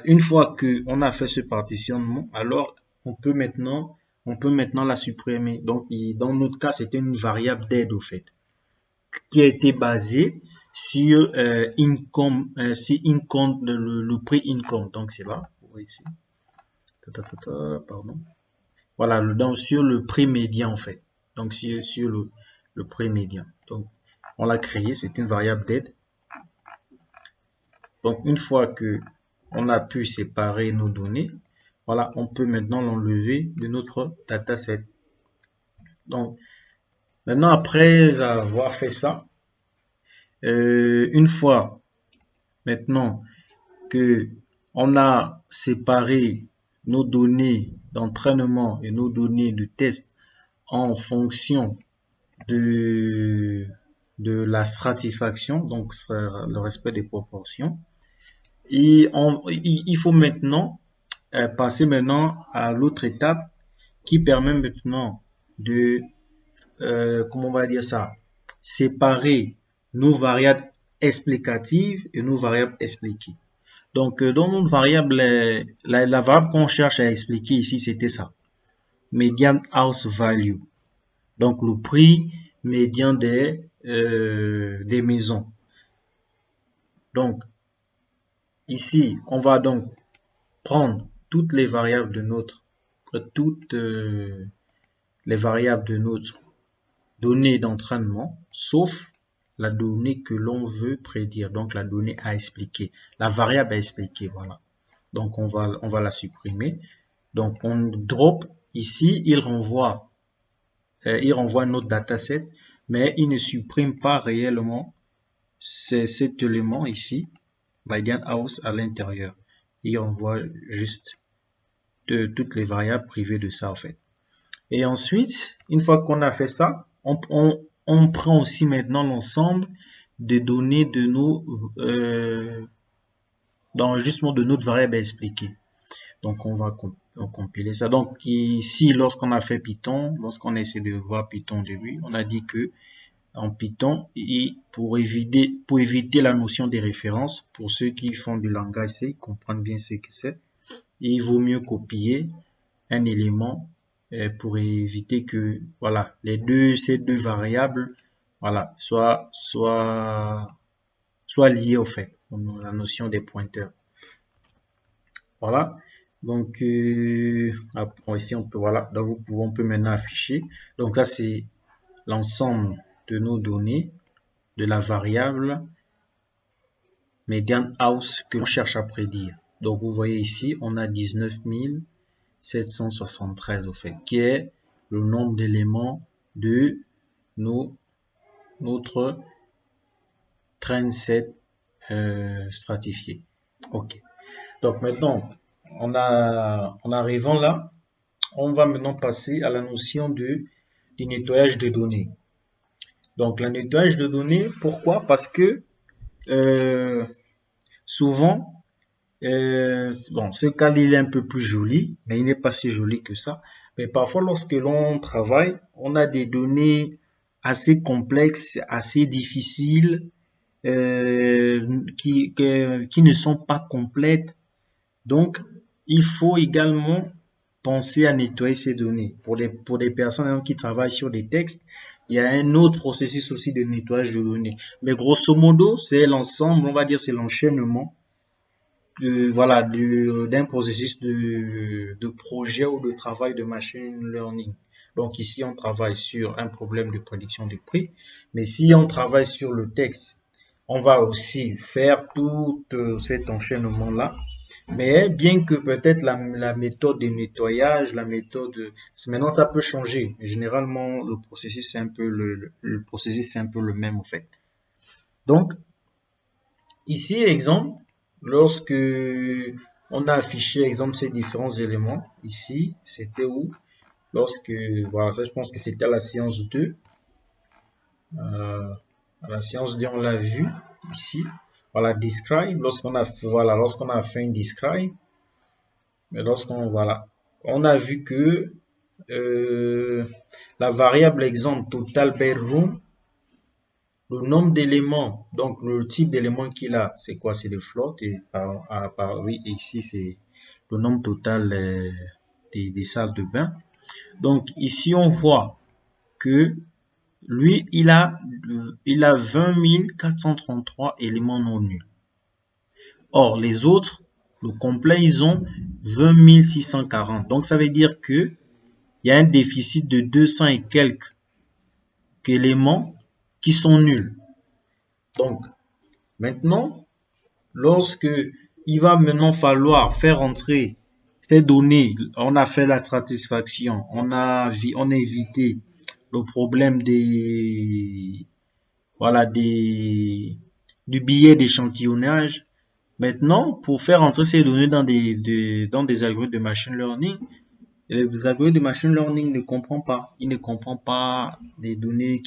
une fois qu'on a fait ce partitionnement, alors on peut maintenant la supprimer. Donc, dans notre cas, c'était une variable d'aide au fait, qui a été basée sur income, le prix income. Donc, c'est là, vous voyez ici. Pardon. Voilà, donc sur le prix médian en fait. Donc, sur le prix médian. Donc, on l'a créé, c'est une variable d'aide. Donc, une fois que on a pu séparer nos données, voilà, on peut maintenant l'enlever de notre dataset. Donc, maintenant, après avoir fait ça, une fois maintenant que on a séparé nos données d'entraînement et nos données de test en fonction de la satisfaction, donc le respect des proportions, et il faut maintenant passer maintenant à l'autre étape qui permet maintenant de, comment on va dire ça, séparer nos variables explicatives et nos variables expliquées. Donc, dans notre variable, la variable qu'on cherche à expliquer ici, c'était ça. Median house value. Donc, le prix médian des maisons. Donc, ici, on va donc prendre toutes les variables de notre donnée d'entraînement, sauf la donnée que l'on veut prédire, donc la donnée à expliquer, la variable à expliquer, voilà. Donc on va la supprimer. Donc on drop ici, il renvoie notre dataset, mais il ne supprime pas réellement cet élément ici, median house à l'intérieur. Il renvoie juste toutes les variables privées de ça en fait. Et ensuite, une fois qu'on a fait ça, on prend aussi maintenant l'ensemble des données de d'enregistrement de notre variable à expliquer. Donc, on va compiler ça. Donc, ici, lorsqu'on a fait Python, lorsqu'on essaie de voir Python au début, on a dit que en Python, pour éviter la notion des références, pour ceux qui font du langage C, comprennent bien ce que c'est, il vaut mieux copier un élément pour éviter que voilà ces deux variables voilà soient liées au fait, la notion des pointeurs. Voilà. Donc, ici, on peut, voilà, donc on peut maintenant afficher. Donc, là, c'est l'ensemble de nos données de la variable median house que l'on cherche à prédire. Donc, vous voyez ici, on a 19 773 au fait, qui est le nombre d'éléments de notre train set stratifié. Ok. Donc maintenant, en arrivant là, on va maintenant passer à la notion du nettoyage de données. Donc, le nettoyage de données, pourquoi? Parce que souvent, bon, ce cas il est un peu plus joli, mais il n'est pas si joli que ça. Mais parfois, lorsque l'on travaille, on a des données assez complexes, assez difficiles, qui ne sont pas complètes. Donc, il faut également penser à nettoyer ces données. Pour des personnes qui travaillent sur des textes, il y a un autre processus aussi de nettoyage de données. Mais grosso modo, c'est l'ensemble, on va dire, c'est l'enchaînement voilà, d'un processus de projet ou de travail de machine learning. Donc ici, on travaille sur un problème de prédiction des prix, mais si on travaille sur le texte, on va aussi faire tout cet enchaînement-là. Mais bien que peut-être la méthode de nettoyage, maintenant ça peut changer. Généralement, le processus c'est un peu le processus c'est un peu le même en fait. Donc ici, exemple, lorsque on a affiché, exemple, ces différents éléments, ici, c'était où? Lorsque, voilà, ça, je pense que c'était à la séance 2. À la séance 2, on l'a vu, ici. Voilà, describe, lorsqu'on a fait une describe, mais voilà, on a vu que, la variable exemple total bedroom, le nombre d'éléments, donc le type d'éléments qu'il a, c'est quoi? C'est des flottes. Et oui, et ici, c'est le nombre total des salles de bain. Donc ici, on voit que lui, il a 20 433 éléments non nuls. Or, les autres, le complet, ils ont 20 640. Donc, ça veut dire que il y a un déficit de 200 et quelques éléments qui sont nuls. Donc, maintenant, lorsque il va maintenant falloir faire entrer ces données, on a fait la satisfaction, on a évité le problème voilà, du billet d'échantillonnage. Maintenant, pour faire entrer ces données dans des algorithmes de machine learning, les algorithmes de machine learning ne comprend pas. Il ne comprend pas les données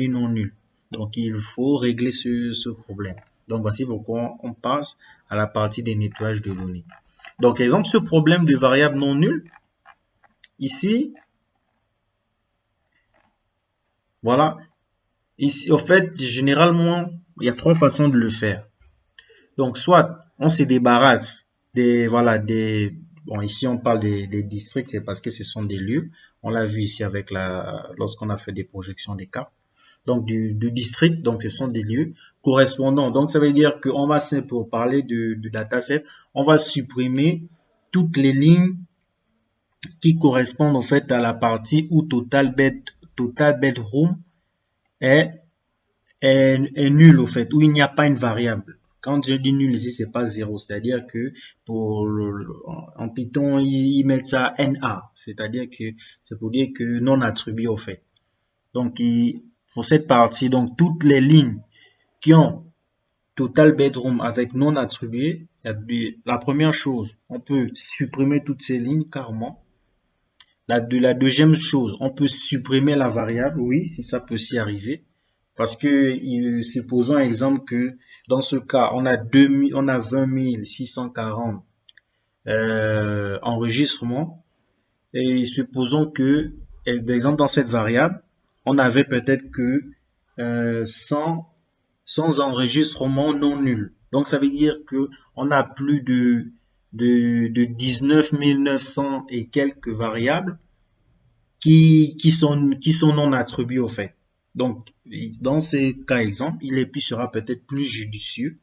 non nulles. Donc, il faut régler ce problème. Donc, voici pourquoi on passe à la partie des nettoyages de données. Donc, exemple, ce problème de variables non nulles, ici, voilà. Ici, au fait, généralement, il y a trois façons de le faire. Donc, soit on se débarrasse bon, ici on parle des districts, c'est parce que ce sont des lieux. On l'a vu ici lorsqu'on a fait des projections des cartes. Donc, du district, donc ce sont des lieux correspondants. Donc, ça veut dire qu'on va, pour parler du dataset, on va supprimer toutes les lignes qui correspondent au fait à la partie où total bedroom est, est nul au fait, où il n'y a pas une variable. Quand je dis nul ici, c'est pas zéro, c'est-à-dire que en Python, ils mettent ça NA, c'est-à-dire que c'est pour dire que non attribué au fait. Donc, pour cette partie, donc toutes les lignes qui ont total bedroom avec non attribué, la première chose, on peut supprimer toutes ces lignes carrément. La deuxième chose, on peut supprimer la variable, oui, si ça peut s'y arriver. Parce que, supposons exemple que dans ce cas, on a 20 640 enregistrements. Et supposons que, par exemple, dans cette variable, on avait peut-être que 100 enregistrements non nuls. Donc, ça veut dire que on a plus de 19 900 et quelques variables qui sont non attribuées au fait. Donc, dans ce cas exemple, il sera peut-être plus judicieux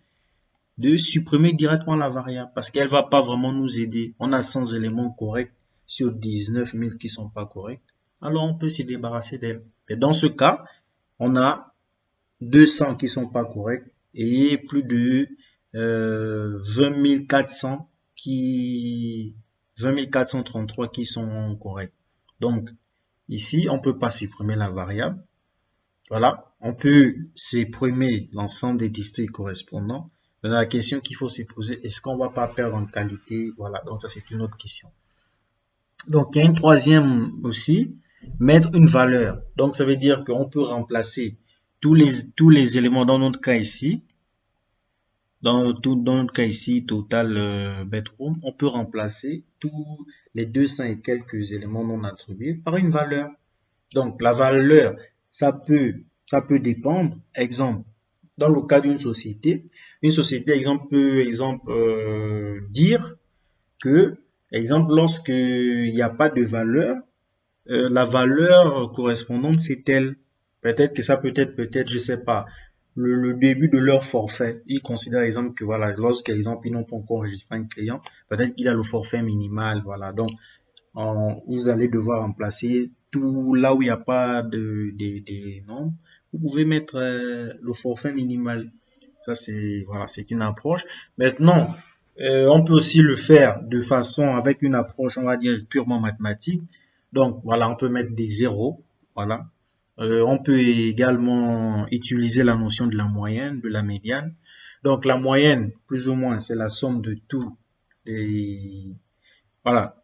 de supprimer directement la variable parce qu'elle va pas vraiment nous aider. On a 100 éléments corrects sur 19 000 qui sont pas corrects. Alors on peut se débarrasser d'elle. Et dans ce cas, on a 200 qui sont pas corrects et plus de 20 400 20 433 qui sont corrects. Donc ici, on peut pas supprimer la variable. Voilà, on peut supprimer l'ensemble des districts correspondants. Mais la question qu'il faut se poser, est-ce qu'on va pas perdre en qualité? Voilà, donc ça c'est une autre question. Donc il y a une troisième aussi, mettre une valeur. Donc ça veut dire qu'on peut remplacer tous les éléments dans notre cas ici, dans notre cas ici, total bedroom, on peut remplacer tous les 200 et quelques éléments non attribués par une valeur. Donc la valeur, ça peut dépendre. Exemple, dans le cas d'une société, exemple, peut dire que, exemple, lorsqu'il n'y a pas de valeur, la valeur correspondante, c'est telle. Peut-être que ça peut être, je sais pas, le début de leur forfait. Ils considèrent, exemple, que voilà, lorsqu'exemple, ils n'ont pas encore enregistré un client, peut-être qu'il a le forfait minimal, voilà. Donc, vous allez devoir remplacer tout là où il n'y a pas de nombres. Vous pouvez mettre le forfait minimal. Ça, c'est une approche. Maintenant, on peut aussi le faire de façon avec une approche, on va dire, purement mathématique. Donc, voilà, on peut mettre des zéros. Voilà. On peut également utiliser la notion de la moyenne, de la médiane. Donc, la moyenne, plus ou moins, c'est la somme de tous les, voilà,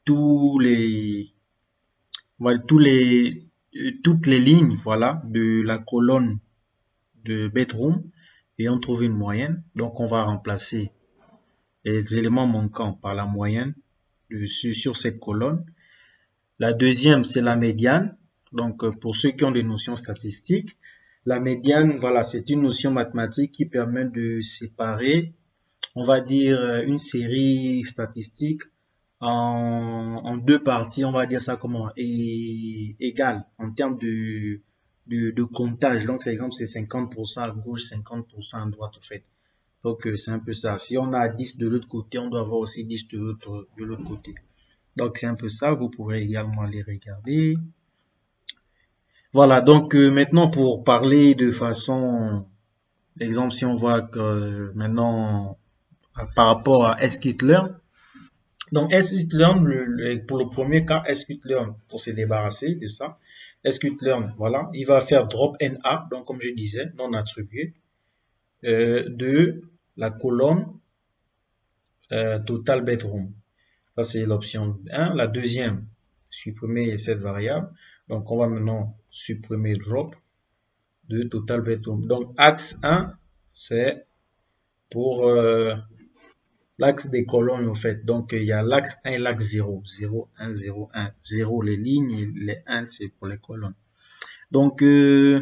tous les, voilà, toutes les lignes, voilà, de la colonne de bedroom et on trouve une moyenne. Donc, on va remplacer les éléments manquants par la moyenne sur cette colonne. La deuxième, c'est la médiane. Donc, pour ceux qui ont des notions statistiques, la médiane, voilà, c'est une notion mathématique qui permet de séparer, on va dire, une série statistique en deux parties, on va dire ça comment, et égales en termes de comptage. Donc, c'est exemple, c'est 50% à gauche, 50% à droite, en fait. Donc, c'est un peu ça. Si on a 10 de l'autre côté, on doit avoir aussi 10 de l'autre côté. Donc, c'est un peu ça. Vous pourrez également aller regarder. Voilà. Donc, maintenant, pour parler de façon, exemple, si on voit que maintenant, par rapport à scikit-learn, donc scikit-learn, pour le premier cas, scikit-learn, pour se débarrasser de ça, scikit-learn, voilà, il va faire drop NA, donc comme je disais, non attribué, de la colonne total bedroom. Ça, c'est l'option 1. La deuxième, supprimer cette variable. Donc, on va maintenant supprimer drop de total bedroom. Donc, axe 1, c'est pour l'axe des colonnes, en fait. Donc, il y a l'axe 1 et l'axe 0. 0, 1, 0, 1. 0, les lignes, et les 1, c'est pour les colonnes. Donc, le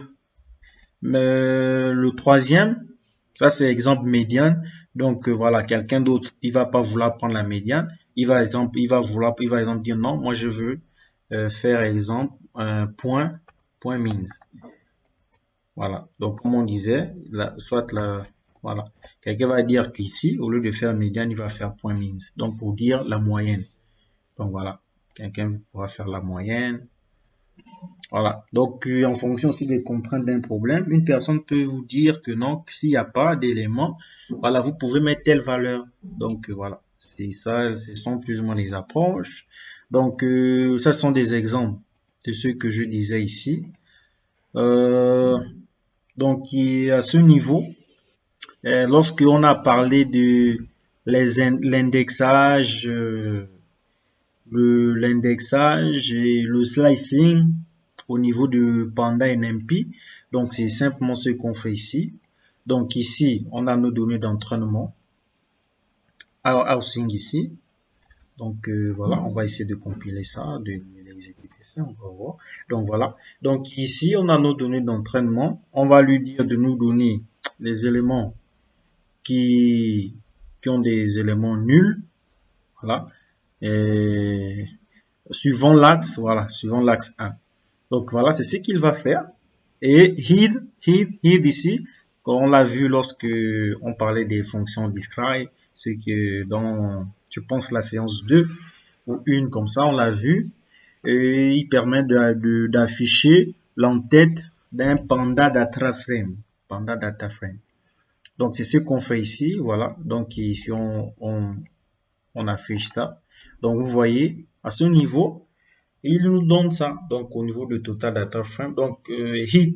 troisième, ça, c'est exemple médiane. Donc, voilà, quelqu'un d'autre, il va pas vouloir prendre la médiane. Il va exemple dire non, moi, je veux faire exemple point min. Voilà. Donc, comme on disait, voilà. Quelqu'un va dire qu'ici, au lieu de faire médiane, il va faire point min. Donc, pour dire la moyenne. Donc, voilà. Quelqu'un pourra faire la moyenne. Voilà. Donc, en fonction aussi des contraintes d'un problème, une personne peut vous dire que non, s'il n'y a pas d'éléments, voilà, vous pouvez mettre telle valeur. Donc, voilà. C'est ça, ce sont plus ou moins les approches. Donc, ça, ce sont des exemples de ce que je disais ici. Donc, à ce niveau, lorsqu'on a parlé de l'indexage, l'indexage et le slicing au niveau de Panda et NumPy, donc c'est simplement ce qu'on fait ici. Donc ici, on a nos données d'entraînement, housing ici. Donc voilà, on va essayer de compiler ça, de l'exécuter ça, on va voir. Donc voilà. Donc ici, on a nos données d'entraînement. On va lui dire de nous donner les éléments qui ont des éléments nuls. Voilà. Et suivant l'axe, voilà, suivant l'axe 1. Donc voilà, c'est ce qu'il va faire. Et head ici, on l'a vu lorsque on parlait des fonctions describe, ce que dans, je pense, la séance 2 ou une comme ça, on l'a vu, et il permet d'afficher l'entête d'un panda data frame. Panda data frame. Donc, c'est ce qu'on fait ici, voilà. Donc, ici, on affiche ça. Donc, vous voyez, à ce niveau, il nous donne ça. Donc, au niveau de total data frame. Donc,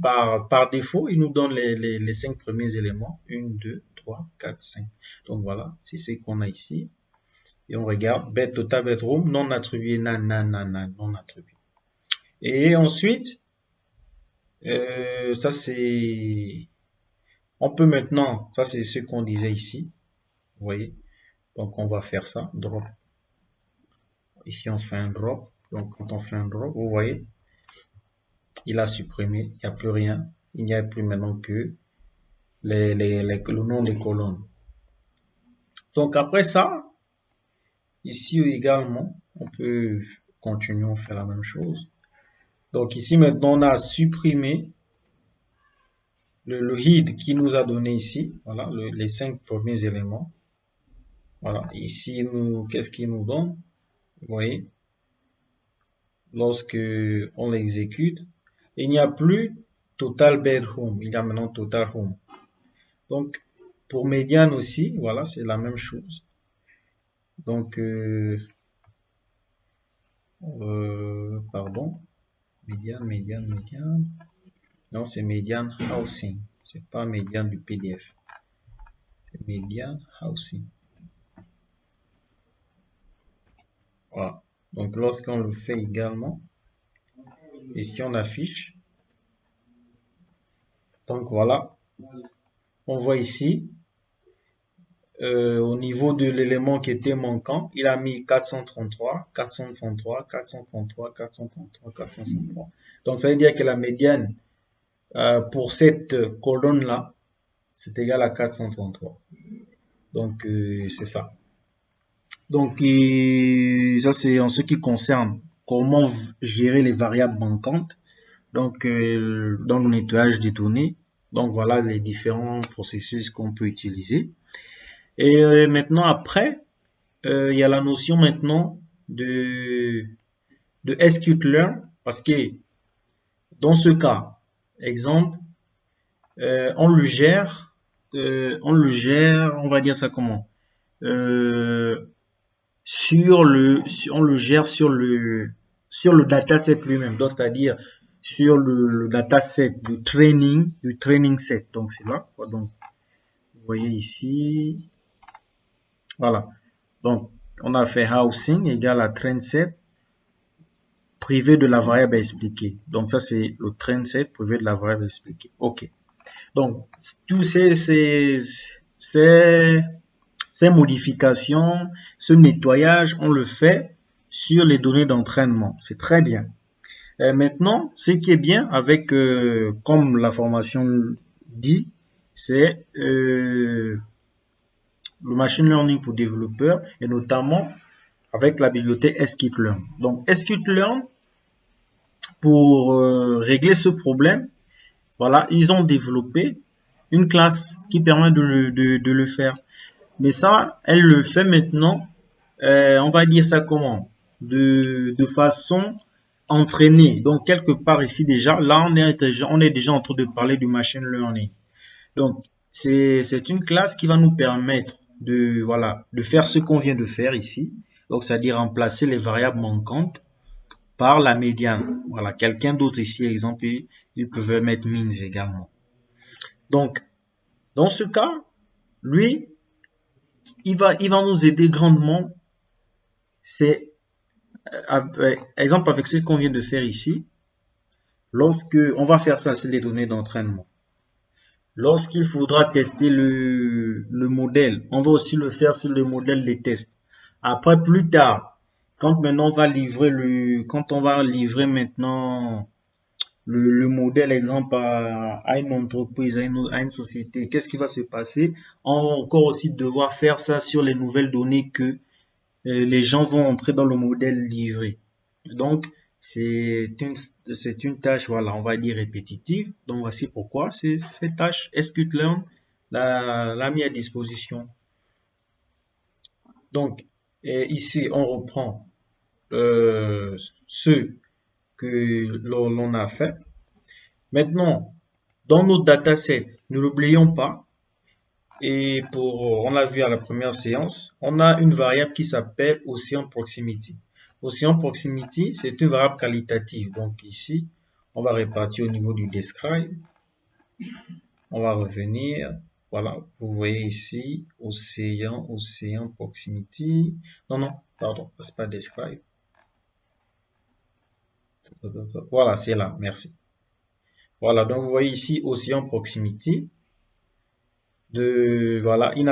par défaut, il nous donne les 5 premiers éléments. 1, 2, 3, 4, 5. Donc, voilà, c'est ce qu'on a ici. Et on regarde, bed total bedroom, non attribué, non attribué. Et ensuite, ça c'est, on peut maintenant, ça c'est ce qu'on disait ici. Vous voyez. Donc, on va faire ça, drop. Ici, on fait un drop. Donc, quand on fait un drop, vous voyez, il a supprimé, il n'y a plus rien. Il n'y a plus maintenant que le nom des colonnes. Donc, après ça, ici également, on peut continuer à faire la même chose. Donc, ici, maintenant, on a supprimé le head qui nous a donné ici. Voilà, les 5 premiers éléments. Voilà, ici, qu'est-ce qu'il nous donne? Vous voyez, lorsque on l'exécute, il n'y a plus total bedroom, il y a maintenant total home. Donc, pour médiane aussi, voilà, c'est la même chose. Donc, pardon, médiane. Non, c'est médiane housing. C'est pas médiane du PDF. C'est médiane housing. Voilà. Donc, lorsqu'on le fait également, et si on affiche, donc voilà, on voit ici, au niveau de l'élément qui était manquant, il a mis 433, 433, 433, 433, 433. Donc, ça veut dire que la médiane pour cette colonne-là, c'est égal à 433. Donc, c'est ça. Donc, ça, c'est en ce qui concerne comment gérer les variables manquantes. Donc, dans le nettoyage des données. Donc, voilà les différents processus qu'on peut utiliser. Et maintenant, après, il y a la notion maintenant de scikit-learn, parce que dans ce cas, exemple, on le gère, on va dire ça comment, on le gère sur le dataset lui-même, donc c'est-à-dire sur le dataset du training set. Donc c'est là, donc vous voyez ici, voilà. Donc on a fait housing égale à train set privé de la variable à expliquer. Donc ça c'est le train set privé de la variable à expliquer. Ok. Donc tous ces modifications, ce nettoyage, on le fait sur les données d'entraînement. C'est très bien. Maintenant, ce qui est bien avec, comme la formation dit, c'est le machine learning pour développeurs et notamment avec la bibliothèque scikit-learn. Donc, scikit-learn, pour régler ce problème, voilà, ils ont développé une classe qui permet de le faire. Mais ça, elle le fait maintenant, on va dire ça comment, de façon entraînée. Donc, quelque part ici déjà, là, on est déjà en train de parler du machine learning. Donc, c'est une classe qui va nous permettre de, voilà, de faire ce qu'on vient de faire ici. Donc, c'est-à-dire remplacer les variables manquantes par la médiane. Voilà, quelqu'un d'autre ici, exemple, il pouvait mettre means également. Donc, dans ce cas, lui, il va nous aider grandement. C'est, exemple, avec ce qu'on vient de faire ici, lorsque on va faire ça sur les données d'entraînement. Lorsqu'il faudra tester le modèle, on va aussi le faire sur le modèle des tests. Après, plus tard, quand on va livrer maintenant le modèle, exemple, à une entreprise, à une société, qu'est-ce qui va se passer? On va encore aussi devoir faire ça sur les nouvelles données que les gens vont entrer dans le modèle livré. Donc, c'est une tâche, voilà, on va dire répétitive. Donc voici pourquoi cette tâche scikit-learn l'a mis à disposition. Donc ici, on reprend ce que l'on a fait. Maintenant, dans notre dataset, ne l'oublions pas, et on l'a vu à la première séance, on a une variable qui s'appelle Ocean Proximity. Ocean Proximity, c'est une variable qualitative. Donc ici, on va répartir au niveau du describe. On va revenir. Voilà, vous voyez ici, Ocean Proximity. Non, pardon, c'est pas describe. Voilà, c'est là, merci. Voilà, donc vous voyez ici, Ocean Proximity. Voilà, il n'y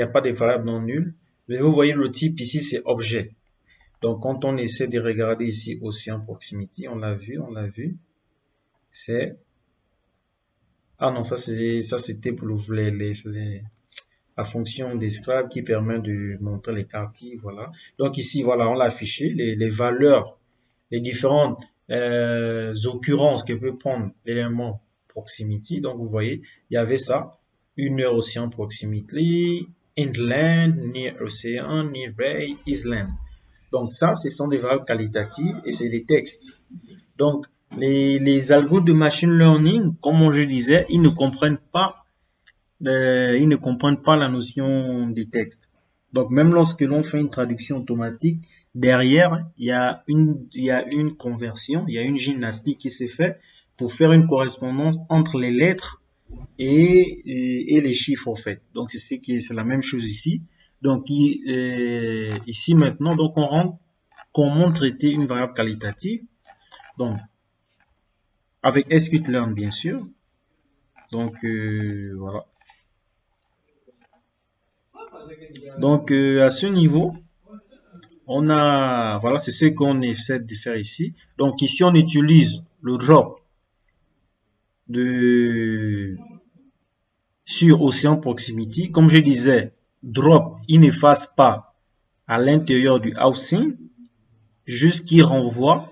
a pas de variable non nulle. Mais vous voyez le type ici, c'est objet. Donc, quand on essaie de regarder ici Ocean Proximity, on l'a vu. C'est... Ah non, ça c'était pour la fonction describe qui permet de montrer les quartiers, voilà. Donc ici, voilà, on l'a affiché, les valeurs, les différentes occurrences que peut prendre l'élément proximity. Donc vous voyez, il y avait ça, une heure Ocean Proximity, inland, near Ocean, near Bay, island. Donc ça, ce sont des variables qualitatives et c'est des textes. Donc les algorithmes de machine learning, comme je disais, ils ne comprennent pas la notion des textes. Donc même lorsque l'on fait une traduction automatique, derrière il y a une conversion, il y a une gymnastique qui se fait pour faire une correspondance entre les lettres et les chiffres en fait. Donc c'est la même chose ici. Donc ici maintenant, donc on rentre comment traiter une variable qualitative. Donc avec scikit-learn bien sûr. Donc voilà. Donc à ce niveau, on a, voilà, c'est ce qu'on essaie de faire ici. Donc ici on utilise le drop sur Ocean Proximity. Comme je disais, drop, il n'efface pas à l'intérieur du housing, juste qu'il renvoie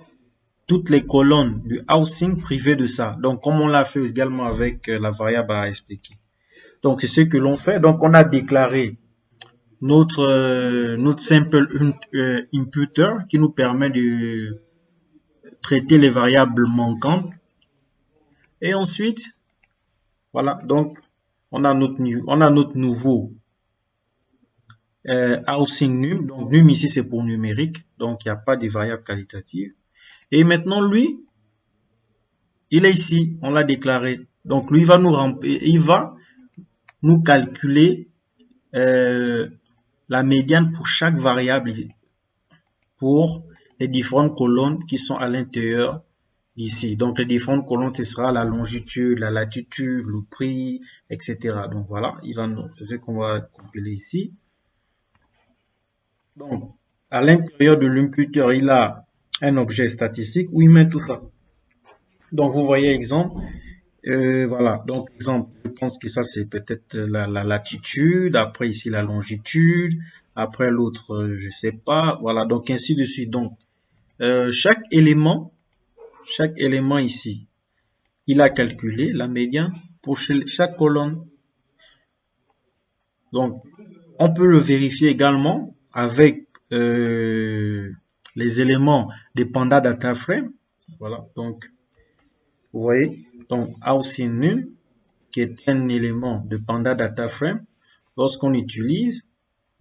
toutes les colonnes du housing privé de ça. Donc comme on l'a fait également avec la variable à expliquer. Donc c'est ce que l'on fait. Donc on a déclaré notre simple imputer qui nous permet de traiter les variables manquantes. Et ensuite, voilà, donc on a notre nouveau housing num. Donc num ici c'est pour numérique, donc il n'y a pas de variable qualitative. Et maintenant lui, il est ici, on l'a déclaré. Donc lui il va nous calculer la médiane pour chaque variable pour les différentes colonnes qui sont à l'intérieur d'ici. Donc les différentes colonnes, ce sera la longitude, la latitude, le prix, etc. Donc voilà, c'est ce qu'on va compiler ici. Donc à l'intérieur de l'imputer, il a un objet statistique où il met tout ça. Donc vous voyez exemple, voilà, donc exemple, je pense que ça c'est peut-être la latitude, après ici la longitude, après l'autre je sais pas, voilà, donc ainsi de suite. Donc chaque élément ici, il a calculé la médiane pour chaque colonne. Donc on peut le vérifier également avec les éléments des Panda Data Frame. Voilà, donc vous voyez, donc housing num qui est un élément de Panda Data Frame lorsqu'on utilise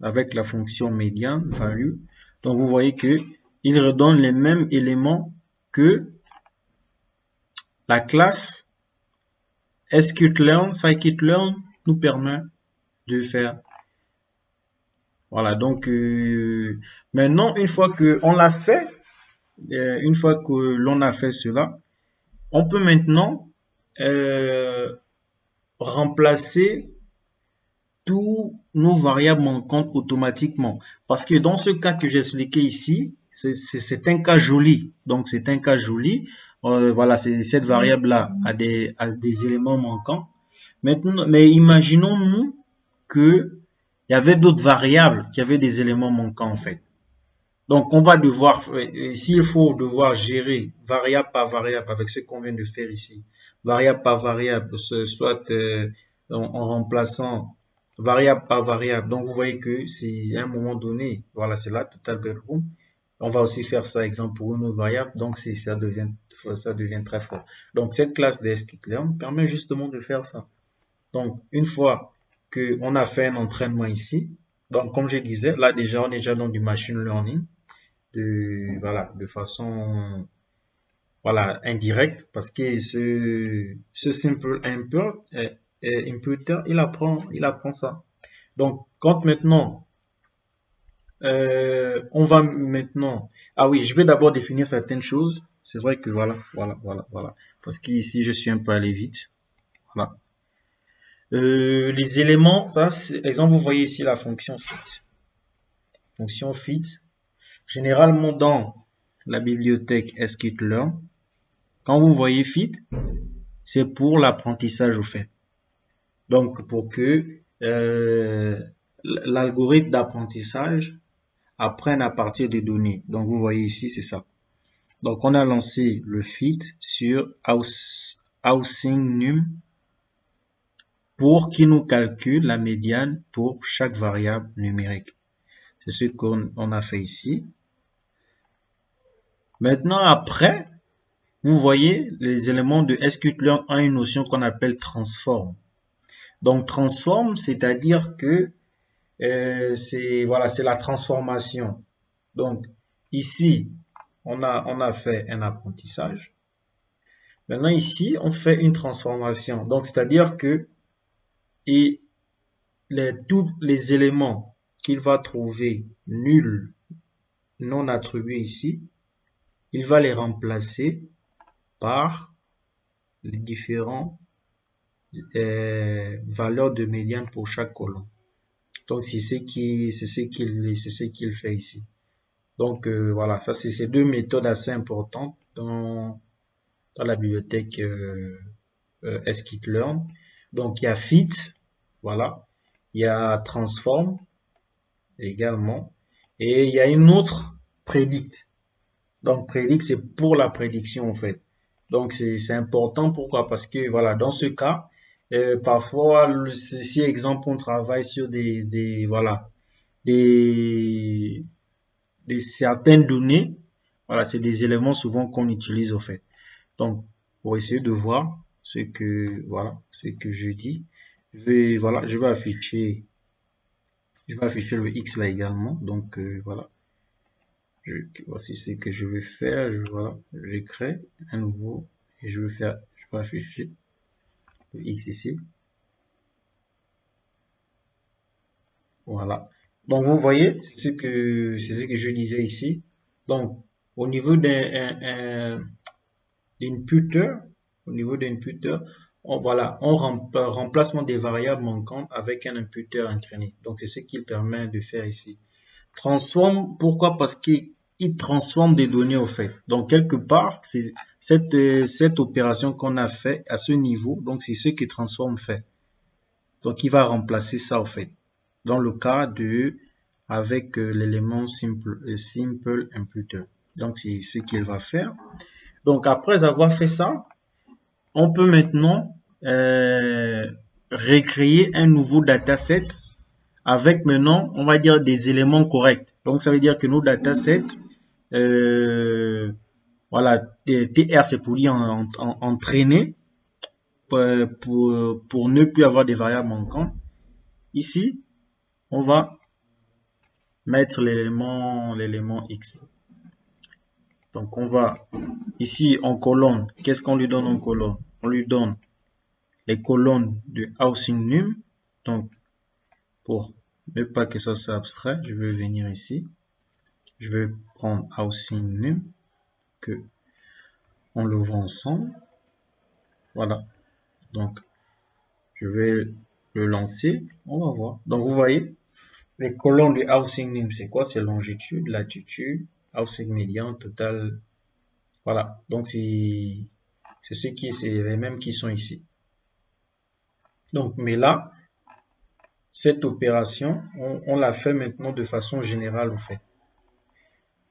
avec la fonction median value. Donc vous voyez que il redonne les mêmes éléments que la classe scikit-learn nous permet de faire. Voilà, donc maintenant une fois que on l'a fait, une fois que l'on a fait cela, on peut maintenant remplacer tous nos variables manquantes automatiquement. Parce que dans ce cas que j'ai expliqué ici, c'est un cas joli. Donc c'est un cas joli. Voilà, cette variable-là a des éléments manquants. Maintenant, mais imaginons-nous que il y avait d'autres variables qui avaient des éléments manquants en fait. Donc, on va devoir, s'il faut devoir gérer variable par variable avec ce qu'on vient de faire ici, variable par variable, soit en remplaçant variable par variable. Donc, vous voyez que c'est à un moment donné, voilà, c'est là, total bedroom. On va aussi faire ça, exemple, pour une autre variable. Donc, ça devient très fort. Donc, cette classe de sklearn permet justement de faire ça. Donc, une fois qu'on a fait un entraînement ici, donc, comme je disais, là, déjà, on est déjà dans du machine learning de façon, voilà, indirecte, parce que ce simple imputer, il apprend ça. Donc, quand maintenant, on va maintenant, ah oui, je vais d'abord définir certaines choses. C'est vrai que voilà. Parce qu'ici, je suis un peu allé vite. Voilà. Les éléments, ça, exemple, vous voyez ici la fonction fit. Fonction fit, généralement dans la bibliothèque scikit-learn, quand vous voyez fit, c'est pour l'apprentissage au fait. Donc, pour que l'algorithme d'apprentissage apprenne à partir des données. Donc, vous voyez ici, c'est ça. Donc, on a lancé le fit sur housing num pour qu'il nous calcule la médiane pour chaque variable numérique. C'est ce qu'on a fait ici. Maintenant, après, vous voyez, les éléments de scikit-learn ont une notion qu'on appelle transform. Donc, transform, c'est-à-dire que c'est la transformation. Donc, ici, on a fait un apprentissage. Maintenant, ici, on fait une transformation. Donc, c'est-à-dire que tous les éléments qu'il va trouver nuls, non attribués ici, il va les remplacer par les différentes valeurs de médiane pour chaque colonne. Donc, c'est ce qu'il fait ici. Donc, voilà, ça c'est ces deux méthodes assez importantes dans la bibliothèque scikit-learn. Donc, il y a fit, voilà, il y a transform également, et il y a une autre predict. Donc, predict, c'est pour la prédiction en fait. Donc, c'est important. Pourquoi? Parce que, voilà, dans ce cas, parfois, si exemple, on travaille sur voilà, des, certaines données, voilà, c'est des éléments souvent qu'on utilise au fait. Donc, pour essayer de voir ce que je dis, je vais afficher le X là également. Donc, voilà. Voici ce que je vais faire. Voilà, je crée un nouveau et je vais afficher le X ici. Voilà. Donc, vous voyez, c'est ce que je disais ici. Donc, au niveau d'inputer, on remplacement des variables manquantes avec un imputer entraîné. Donc, c'est ce qu'il permet de faire ici. Transforme, pourquoi? Parce qu'il transforme des données au fait. Donc, quelque part, c'est cette opération qu'on a fait à ce niveau, donc c'est ce que transform fait. Donc, il va remplacer ça au fait. Dans le cas avec l'élément simple imputer. Donc, c'est ce qu'il va faire. Donc, après avoir fait ça, on peut maintenant recréer un nouveau dataset avec maintenant, on va dire, des éléments corrects. Donc, ça veut dire que nos datasets, voilà, TR, c'est pour dire entraîner pour ne plus avoir des variables manquantes. Ici, on va mettre l'élément X. Donc, on va ici en colonne. Qu'est-ce qu'on lui donne en colonne? On lui donne les colonnes de housing num. Donc, pour ne pas que ça soit abstrait, je vais venir ici. Je vais prendre housing num que on le voit ensemble. Voilà. Donc, je vais le lancer. On va voir. Donc, vous voyez, les colonnes de housing num, c'est quoi? C'est longitude, latitude, housing médian, total. Voilà. Donc, c'est les mêmes qui sont ici. Donc, mais là, cette opération, on la fait maintenant de façon générale, en fait.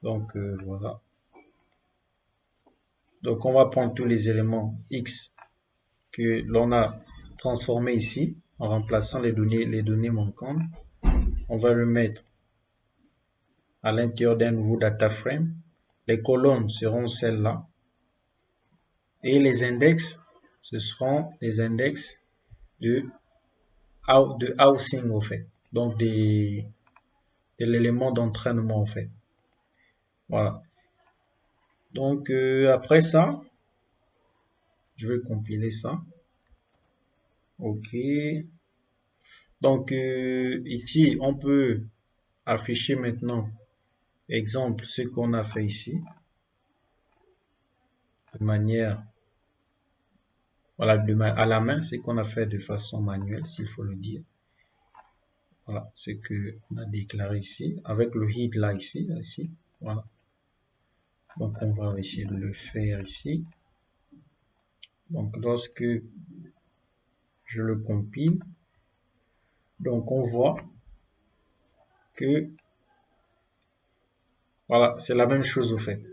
Donc, voilà. Donc, on va prendre tous les éléments X que l'on a transformés ici en remplaçant les données manquantes. On va le mettre à l'intérieur d'un nouveau data frame. Les colonnes seront celles-là. Et les index, ce seront les index de housing, au fait. Donc, de l'élément d'entraînement, en fait. Voilà. Donc, après ça, je vais compiler ça. OK. Donc, ici, on peut afficher maintenant, exemple, ce qu'on a fait ici. De manière, voilà, à la main, ce qu'on a fait de façon manuelle, s'il faut le dire. Voilà, ce qu'on a déclaré ici, avec le head là, ici, voilà. Donc, on va essayer de le faire ici. Donc, lorsque je le compile, donc on voit que, voilà, c'est la même chose au fait.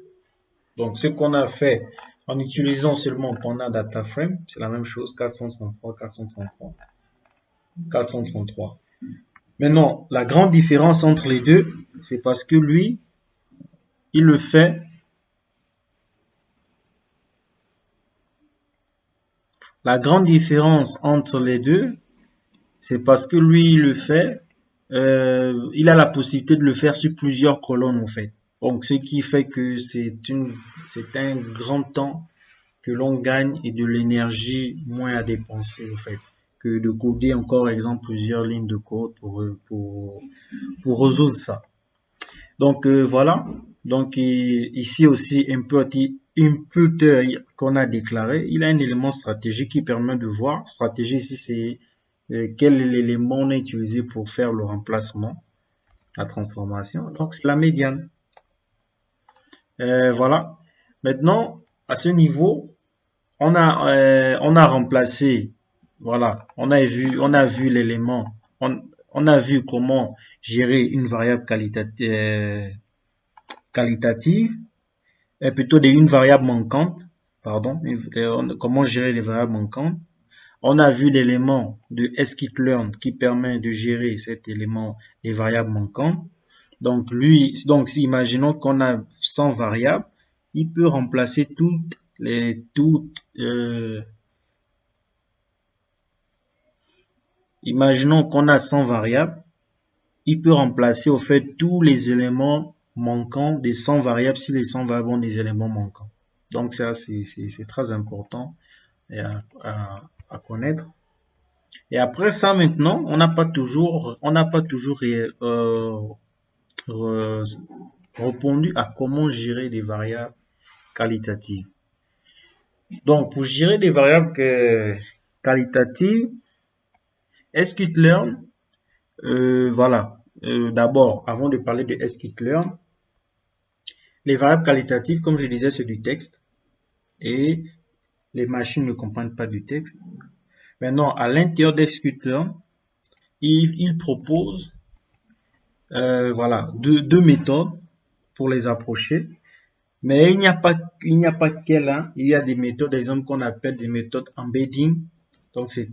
Donc, ce qu'on a fait en utilisant seulement Panda Data Frame, c'est la même chose, 433, 433, 433. Maintenant, la grande différence entre les deux, c'est parce que lui, il le fait. La grande différence entre les deux, c'est parce que lui, il le fait, il a la possibilité de le faire sur plusieurs colonnes, en fait. Donc, ce qui fait que c'est un grand temps que l'on gagne et de l'énergie moins à dépenser, en fait, que de coder encore, exemple, plusieurs lignes de code pour résoudre ça. Donc, voilà. Donc, ici aussi, imputer qu'on a déclaré, il a un élément stratégique qui permet de voir. Stratégie ici, c'est quel élément on a utilisé pour faire le remplacement, la transformation. Donc, c'est la médiane. Voilà. Maintenant, à ce niveau, on a remplacé, voilà, on a vu l'élément, on a vu comment gérer une variable qualitative, plutôt une variable manquante, pardon, comment gérer les variables manquantes. On a vu l'élément de scikit-learn qui permet de gérer cet élément, les variables manquantes. Donc si imaginons qu'on a 100 variables, il peut remplacer imaginons qu'on a 100 variables, il peut remplacer au fait tous les éléments manquants des 100 variables si les 100 variables ont des éléments manquants. Donc ça, c'est très important à connaître. Et après ça, maintenant, on n'a pas toujours répondu à comment gérer des variables qualitatives. Donc, pour gérer des variables qualitatives, scikit-learn, voilà. D'abord, avant de parler de scikit-learn, les variables qualitatives, comme je disais, c'est du texte et les machines ne comprennent pas du texte. Maintenant, à l'intérieur de scikit-learn, il propose voilà, deux méthodes pour les approcher. Mais il n'y a pas qu'elle, hein. Il y a des méthodes, par exemple, qu'on appelle des méthodes embedding. Donc, c'est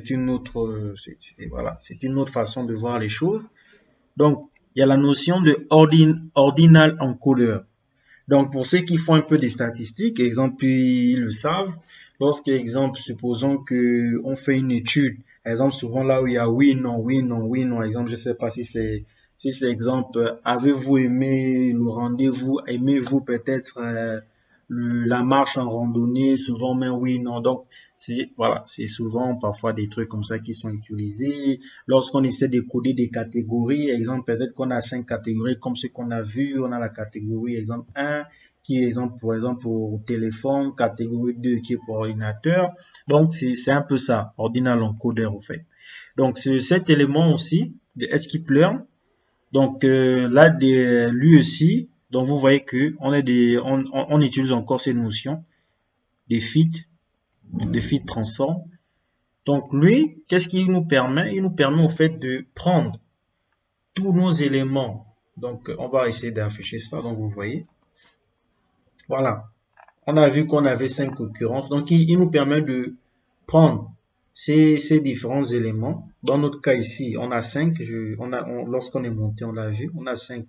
une autre, voilà, c'est une autre façon de voir les choses. Donc, il y a la notion de ordinal encoder. Donc, pour ceux qui font un peu des statistiques, exemple, ils le savent. Lorsque, exemple, supposons que on fait une étude, exemple, souvent là où il y a oui, non, oui, non, oui, non, exemple, je sais pas si c'est exemple, avez-vous aimé le rendez-vous, aimez-vous peut-être la marche en randonnée, souvent, mais oui, non. Donc, voilà, c'est souvent parfois des trucs comme ça qui sont utilisés. Lorsqu'on essaie de coder des catégories, exemple, peut-être qu'on a 5 catégories comme ce qu'on a vu, on a la catégorie exemple 1 qui est exemple pour téléphone, catégorie 2 qui est pour ordinateur. Donc, c'est un peu ça, ordinal encoder en fait. Donc, c'est cet élément aussi de scikit-learn. Donc, là, lui aussi, donc vous voyez que on utilise encore ces notions des feeds transform. Donc, lui, qu'est-ce qu'il nous permet? Il nous permet, au fait, de prendre tous nos éléments Donc, on va essayer d'afficher ça. Donc, vous voyez. Voilà. On a vu qu'on avait 5 occurrences. Donc, il nous permet de prendre ces différents éléments. Dans notre cas ici, on a 5. Lorsqu'on est monté, on l'a vu. On a 5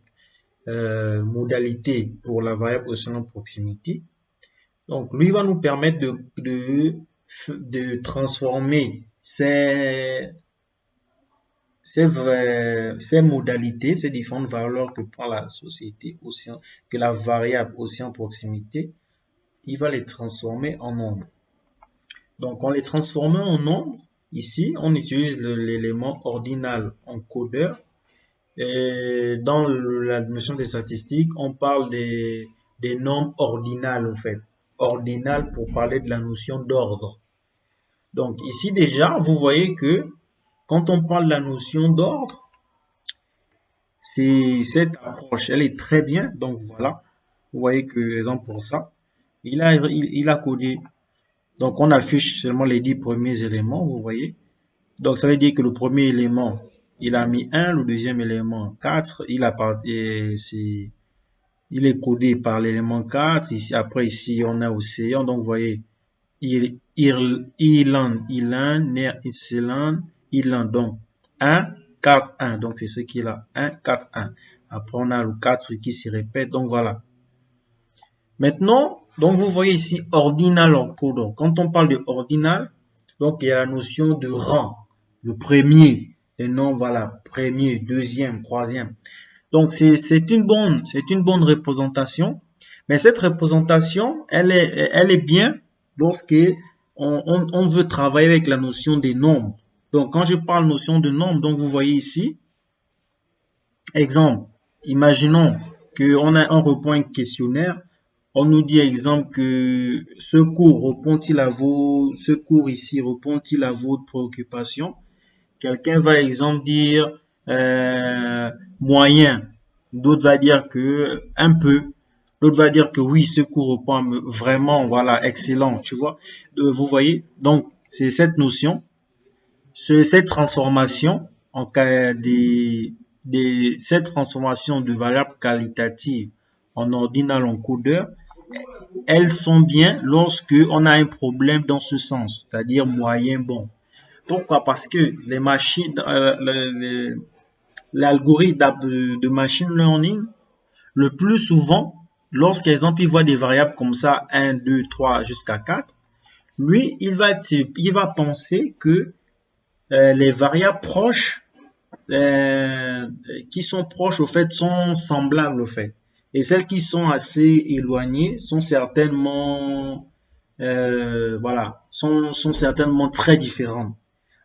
modalités pour la variable oscillant proximité. Donc, lui va nous permettre de transformer ces modalités, ces différentes valeurs que prend la société, que la variable aussi en proximité, il va les transformer en nombre. Donc, on les transforme en nombre. Ici, on utilise l'élément ordinal encodeur. Et dans la notion des statistiques, on parle des nombres ordinales, en fait. Ordinal pour parler de la notion d'ordre. Donc, ici, déjà, vous voyez que quand on parle de la notion d'ordre, cette approche, elle est très bien. Donc, voilà. Vous voyez que, exemple pour ça, il a codé. Donc, on affiche seulement les 10 premiers éléments, vous voyez. Donc, ça veut dire que le premier élément, il a mis 1, le deuxième élément 4, il est codé par l'élément 4. Ici, après, ici, on a océan. Donc, vous voyez, Irlande, Irlande. Donc, 1, 4, 1. Donc, c'est ce qu'il a. 1, 4, 1. Après, on a le 4 qui se répète. Donc, voilà. Maintenant, donc vous voyez ici ordinal encodeur. Quand on parle de ordinal, donc il y a la notion de rang. Le premier, et non voilà, premier, deuxième, troisième. Donc c'est une bonne représentation. Mais cette représentation, elle est bien lorsque on veut travailler avec la notion des nombres. Donc quand je parle notion de nombre, donc vous voyez ici, exemple, imaginons on répond un questionnaire. On nous dit, exemple, que ce cours ici répond-il à votre préoccupation? Quelqu'un va, exemple, dire moyen. D'autres va dire que un peu. D'autres va dire que oui, ce cours répond vraiment, voilà, excellent, tu vois. Vous voyez? Donc, c'est cette notion, cette transformation en cas cette transformation de variables qualitatives en ordinal encodeur, elles sont bien lorsque on a un problème dans ce sens, c'est-à-dire moyen bon. Pourquoi? Parce que les machines, l'algorithme de machine learning, le plus souvent, lorsqu'exemple il voit des variables comme ça, 1, 2, 3 jusqu'à 4, lui, il va penser que les variables proches qui sont proches au fait sont semblables au fait. Et celles qui sont assez éloignées sont certainement sont certainement très différentes.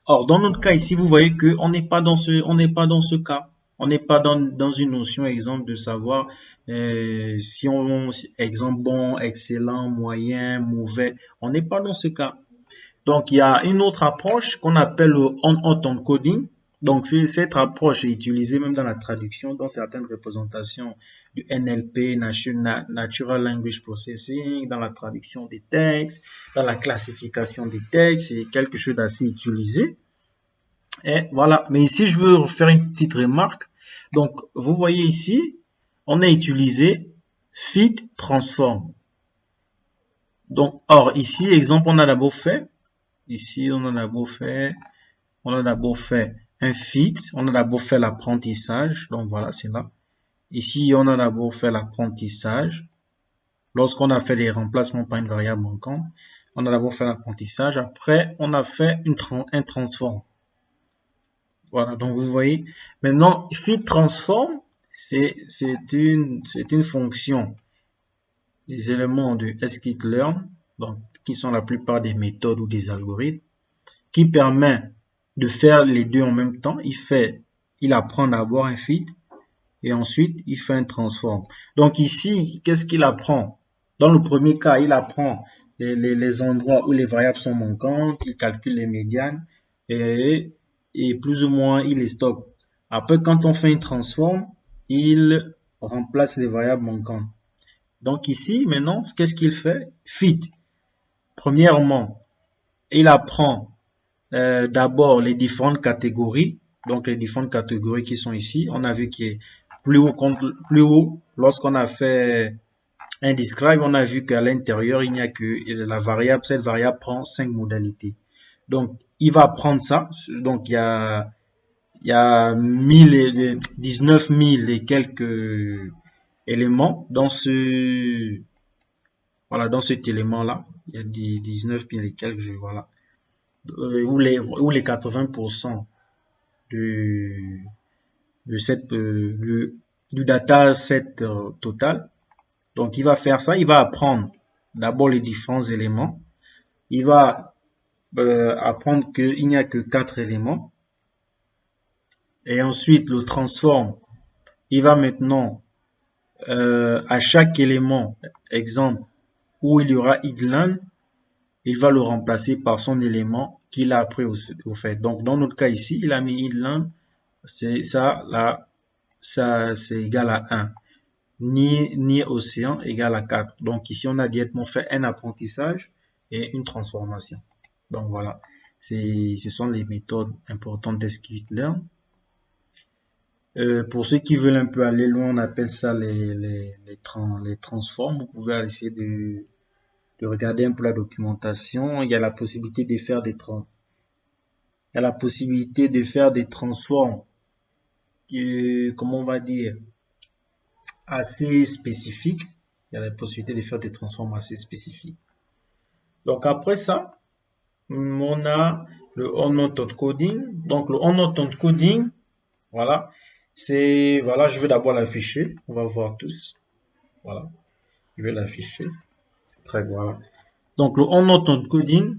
Or, dans notre cas ici, vous voyez que on n'est pas dans ce cas. On n'est pas dans une notion, exemple, de savoir si exemple bon, excellent, moyen, mauvais. On n'est pas dans ce cas. Donc, il y a une autre approche qu'on appelle le on-hot encoding. Donc, cette approche est utilisée même dans la traduction, dans certaines représentations du NLP, Natural Language Processing, dans la traduction des textes, dans la classification des textes. C'est quelque chose d'assez utilisé. Et voilà. Mais ici, je veux faire une petite remarque. Donc, vous voyez ici, on a utilisé fit transform. Donc, or, ici, exemple, on a d'abord fait un fit, on a d'abord fait l'apprentissage. Donc voilà, c'est là. Ici, on a d'abord fait l'apprentissage. Lorsqu'on a fait les remplacements par une variable manquante, on a d'abord fait l'apprentissage. Après, on a fait un transform. Voilà, donc vous voyez. Maintenant, fit transform, c'est une fonction des éléments de scikit-learn, donc qui sont la plupart des méthodes ou des algorithmes, qui permet de faire les deux en même temps. Il apprend d'abord un fit et ensuite il fait un transform. Donc ici, qu'est-ce qu'il apprend? Dans le premier cas, il apprend les endroits où les variables sont manquantes, il calcule les médianes et plus ou moins il les stocke. Après, quand on fait un transform, il remplace les variables manquantes. Donc ici, maintenant, qu'est-ce qu'il fait? Fit. Premièrement, il apprend d'abord les différentes catégories. Donc les différentes catégories qui sont ici. On a vu qu'il y a plus haut, lorsqu'on a fait un describe, on a vu qu'à l'intérieur, il n'y a que la variable, cette variable prend 5 modalités. Donc, il va prendre ça. Donc, il y a 19 000 et quelques éléments dans voilà, dans cet élément-là. Il y a 19 000 et quelques, voilà. Où les 80% de, du dataset total. Donc, il va faire ça. Il va apprendre d'abord les différents éléments. Il va apprendre qu'il n'y a que 4 éléments. Et ensuite, le transforme. Il va maintenant, à chaque élément, exemple, où il y aura idlan, il va le remplacer par son élément qu'il a appris au fait. Donc, dans notre cas ici, il a mis idlan, c'est ça, là, ça, c'est égal à 1. Ni océan égale à 4. Donc, ici, on a directement fait un apprentissage et une transformation. Donc, voilà. Ce sont les méthodes importantes d'SQLearn. Pour ceux qui veulent un peu aller loin, on appelle ça les transforms. Vous pouvez essayer de regarder un peu la documentation. Il y a la possibilité de faire des transforms, comment on va dire, assez spécifiques. Il y a la possibilité de faire des transforms assez spécifiques. Donc après ça, on a le on-note coding. Donc le on-note coding, voilà, voilà, je vais d'abord l'afficher. On va voir tous. Voilà, je vais l'afficher. Très voilà. Donc le on-note coding.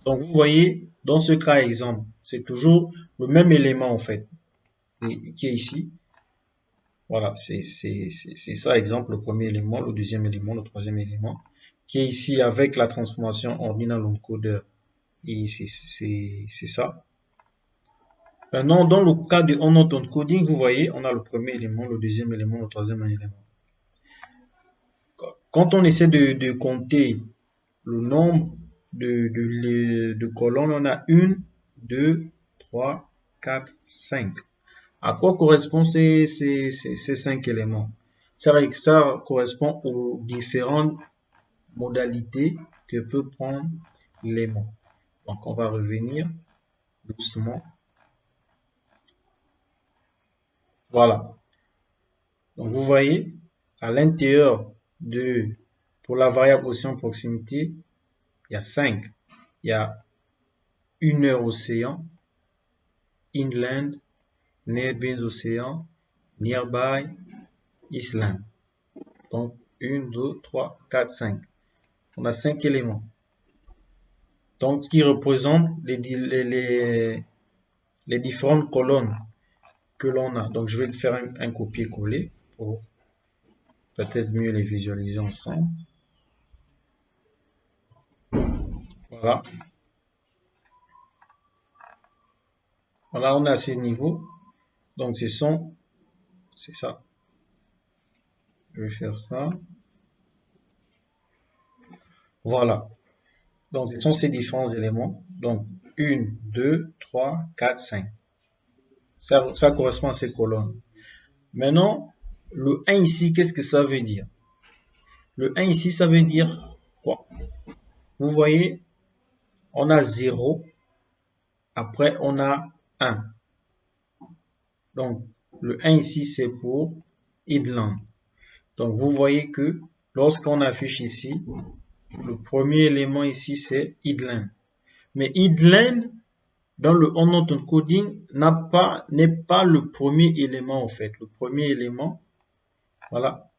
Donc vous voyez, dans ce cas exemple, c'est toujours le même élément en fait, qui est ici. Voilà, c'est ça exemple, le premier élément, le deuxième élément, le troisième élément, qui est ici avec la transformation ordinal encoder. Et c'est ça. Maintenant, dans le cas de on-note encoding, vous voyez, on a le premier élément, le deuxième élément, le troisième élément. Quand on essaie de compter le nombre de colonnes, on a 1, 2, 3, 4, 5. À quoi correspondent ces 5 éléments? Ça correspond aux différentes modalités que peut prendre l'élément. Donc, on va revenir doucement. Voilà. Donc, vous voyez, à l'intérieur pour la variable océan proximité, il y a 5. Il y a 1 heure océan, inland, near océan, nearby, island. Donc, 1, 2, 3, 4, 5. On a 5 éléments. Donc, ce qui représente les différentes colonnes que l'on a. Donc, je vais faire un copier-coller pour peut-être mieux les visualiser ensemble. Voilà. Voilà, on a ces niveaux. Donc, c'est ça. Je vais faire ça. Voilà. Donc, ce sont ces différents éléments. Donc, 1, 2, 3, 4, 5. Ça correspond à ces colonnes. Maintenant, le 1 ici, qu'est-ce que ça veut dire? Le 1 ici, ça veut dire quoi? Vous voyez, on a 0. Après, on a 1. Donc, le 1 ici, c'est pour idland. Donc, vous voyez que lorsqu'on affiche ici, le premier élément ici, c'est idland. Mais idland, dans le on-note encoding, n'est pas le premier élément en fait. Le premier élément, voilà,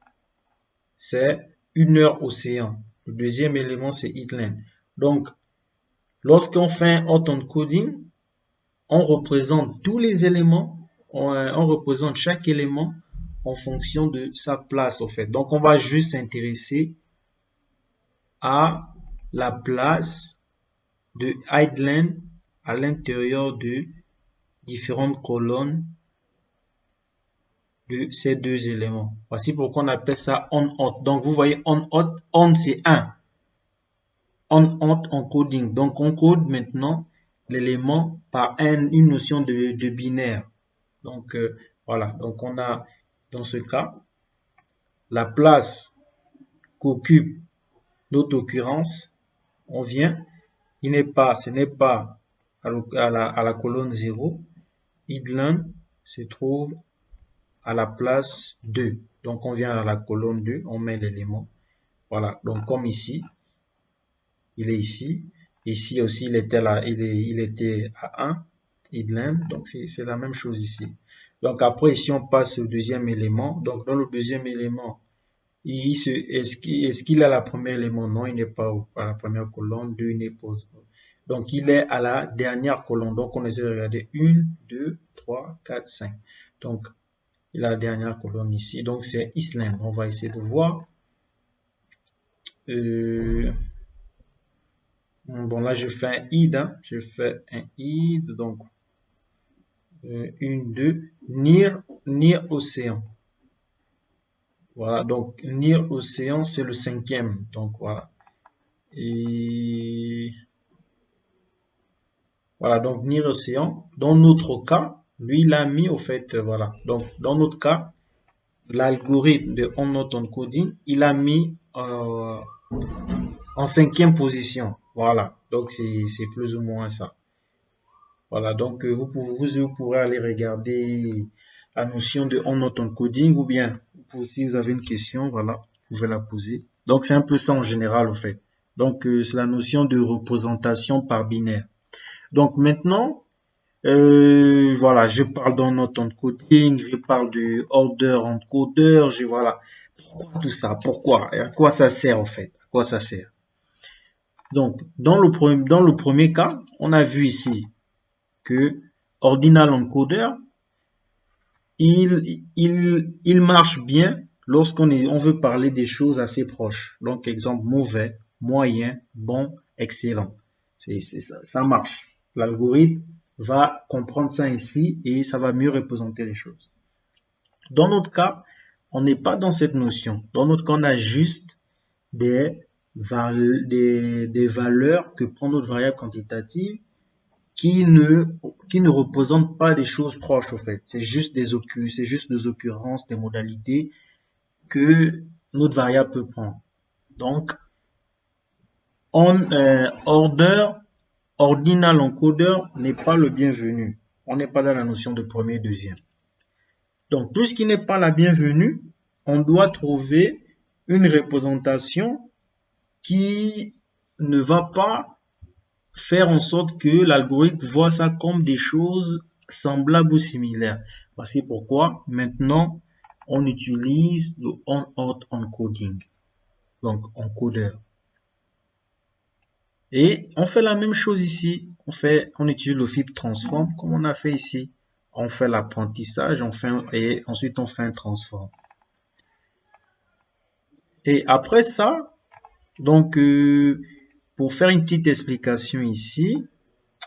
c'est 1 heure océan. Le deuxième élément, c'est idland. Donc, lorsqu'on fait un auto-encoding, on représente tous les éléments, on représente chaque élément en fonction de sa place en fait. Donc, on va juste s'intéresser à la place de idland à l'intérieur de différentes colonnes de ces deux éléments. Voici pourquoi on appelle ça on-auth. Donc, vous voyez, on-auth, on c'est 1. On-auth encoding. Donc, on code maintenant l'élément par une notion de binaire. Donc, voilà. Donc, on a dans ce cas, la place qu'occupe notre occurrence, on vient, ce n'est pas à la colonne 0, idlen se trouve à la place 2. Donc on vient à la colonne 2, on met l'élément. Voilà, donc comme ici, il est ici. Ici aussi, il était à 1, idlen, donc c'est la même chose ici. Donc après, ici, on passe au deuxième élément. Donc dans le deuxième élément, est-ce qu'il est à la première élément? Non, il n'est pas à la première colonne. 2, il n'est pas. Donc il est à la dernière colonne. Donc on essaie de regarder 1, 2, 3, 4, 5. Donc il a la dernière colonne ici. Donc c'est Island. On va essayer de voir. Bon, là je fais un id. Hein. Je fais un id. Donc 1, 2. Near Océan. Voilà, donc Near Océan, c'est le 5e. Donc voilà. Et voilà, donc Near Océan. Dans notre cas, lui, il a mis au fait, voilà. Donc dans notre cas, l'algorithme de On-Not Encoding, il a mis en 5e position. Voilà, donc c'est plus ou moins ça. Voilà, donc vous pourrez aller regarder la notion de On-Not Encoding ou bien si vous avez une question, voilà, vous pouvez la poser. Donc c'est un peu ça en général en fait. Donc c'est la notion de représentation par binaire. Donc maintenant, voilà, je parle d'On-Not Encoding, je parle de Order Encoder, voilà. Pourquoi tout ça? Pourquoi? Et à quoi ça sert en fait? À quoi ça sert? Donc dans le premier cas, on a vu ici que Ordinal Encoder, il marche bien lorsqu'on veut parler des choses assez proches. Donc, exemple, mauvais, moyen, bon, excellent. Ça marche. L'algorithme va comprendre ça ici et ça va mieux représenter les choses. Dans notre cas, on n'est pas dans cette notion. Dans notre cas, on a juste des valeurs que prend notre variable quantitative qui ne représentent pas des choses proches, au fait. C'est juste des occurrences, des modalités que notre variable peut prendre. Donc, ordinal encoder n'est pas le bienvenu. On n'est pas dans la notion de premier et deuxième. Donc, puisqu'il n'est pas la bienvenue, on doit trouver une représentation qui ne va pas faire en sorte que l'algorithme voit ça comme des choses semblables ou similaires. Voici pourquoi maintenant on utilise le on-out encoding, donc encodeur. Et on fait la même chose ici. On utilise le FIP transform comme on a fait ici. On fait l'apprentissage, et ensuite on fait un transform. Et après ça, donc pour faire une petite explication ici,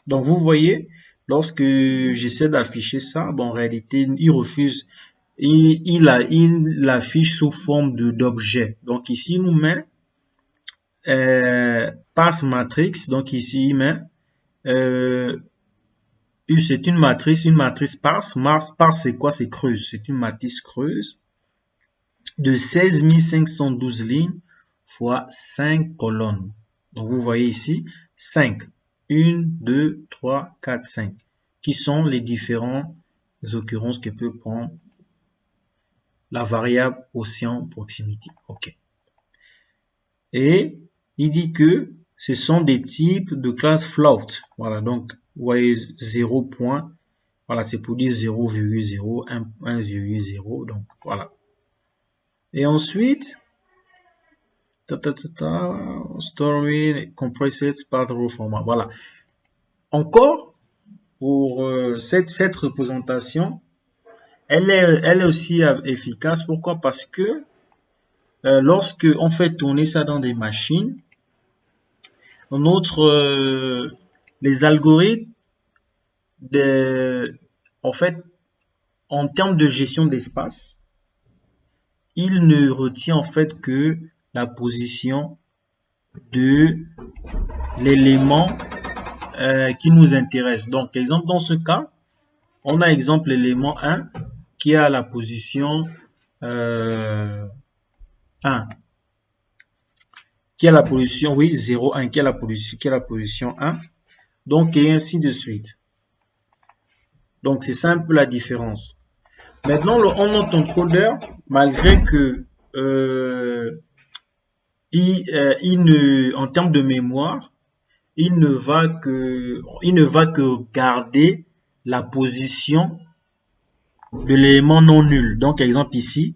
donc vous voyez, lorsque j'essaie d'afficher ça, bon, en réalité, il refuse, il l'affiche sous forme d'objet. Donc ici, il nous met pass matrix, donc ici, il met c'est une matrice pass. Pass, c'est quoi? C'est creuse. C'est une matrice creuse de 16 512 lignes fois 5 colonnes. Donc vous voyez ici 5. 1, 2, 3, 4, 5. Qui sont les différentes occurrences que peut prendre la variable océan proximity. OK. Et il dit que ce sont des types de classe float. Voilà, donc vous voyez 0 point. Voilà, c'est pour dire 0,0, 1,0. Donc voilà. Et ensuite, story compressed path row format. Voilà. Encore pour cette représentation, elle est aussi efficace. Pourquoi? Parce que lorsque on fait tourner ça dans des machines, les algorithmes en fait, en termes de gestion d'espace, il ne retient en fait que la position de l'élément qui nous intéresse. Donc, exemple, dans ce cas, on a exemple l'élément 1 qui est à la position 1, qui est la position, oui, 0, 1, qui est la position 1. Donc, et ainsi de suite. Donc, c'est ça un peu la différence. Maintenant, on note encodeur, malgré que en termes de mémoire, il ne va que garder la position de l'élément non nul. Donc, exemple ici,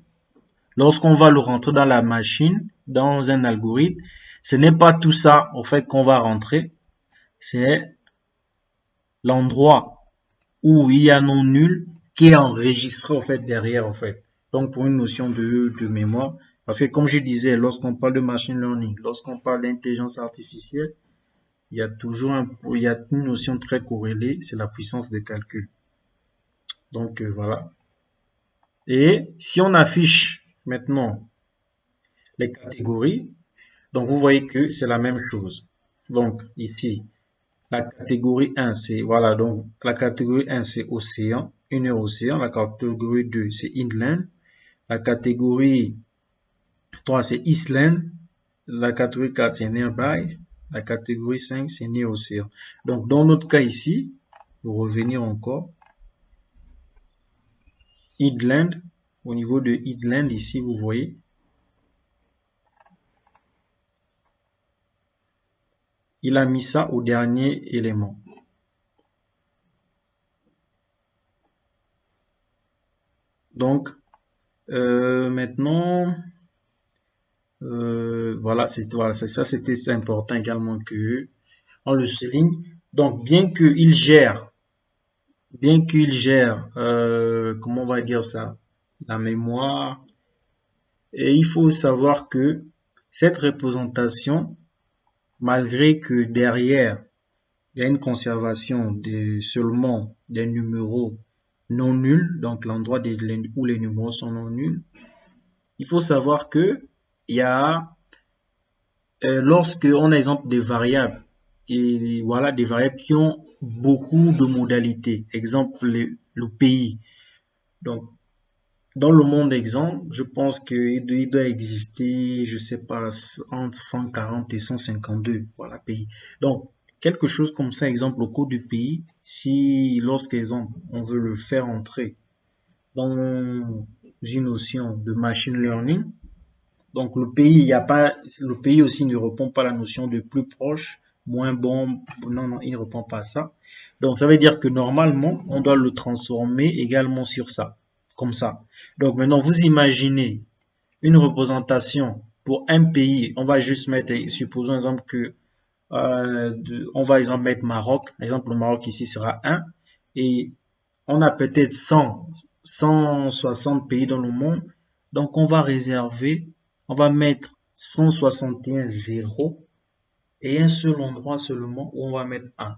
lorsqu'on va le rentrer dans la machine, dans un algorithme, ce n'est pas tout ça, au fait, qu'on va rentrer, c'est l'endroit où il y a non nul qui est enregistré, au fait, derrière, au fait. Donc, pour une notion de mémoire, parce que comme je disais, lorsqu'on parle de machine learning, lorsqu'on parle d'intelligence artificielle, il y a toujours il y a une notion très corrélée, c'est la puissance de calcul. Donc, voilà. Et si on affiche maintenant les catégories, donc vous voyez que c'est la même chose. Donc, ici, la catégorie 1, c'est, voilà, donc la catégorie 1, c'est océan, une heure océan. La catégorie 2, c'est inland. La catégorie 3, c'est island. La catégorie 4, c'est nearby. La catégorie 5, c'est near océan. Donc, dans notre cas ici, pour revenir encore, inland, au niveau de inland, ici, vous voyez, il a mis ça au dernier élément. Donc, maintenant, voilà, ça, c'était important également que on le souligne. Donc, bien qu'il gère, comment on va dire ça, la mémoire, et il faut savoir que cette représentation, malgré que derrière, il y a une conservation seulement des numéros non nuls, donc l'endroit où les numéros sont non nuls, il faut savoir que il y a, lorsque on a exemple des variables, et voilà, des variables qui ont beaucoup de modalités, exemple le pays. Donc, dans le monde exemple, je pense qu'il doit exister, je sais pas, entre 140 et 152, voilà, pays. Donc, quelque chose comme ça, exemple, au code du pays, si, lorsqu'exemple, on veut le faire entrer dans une notion de machine learning, donc le pays, il y a pas, le pays aussi ne répond pas à la notion de plus proche, moins bon, non, non, il ne répond pas à ça. Donc, ça veut dire que normalement, on doit le transformer également sur ça, comme ça. Donc, maintenant, vous imaginez une représentation pour un pays, on va juste mettre, supposons exemple que, on va exemple mettre Maroc, exemple le Maroc ici sera 1, et on a peut-être 100, 160 pays dans le monde, donc on va réserver, on va mettre 161 zéros et un seul endroit seulement où on va mettre 1.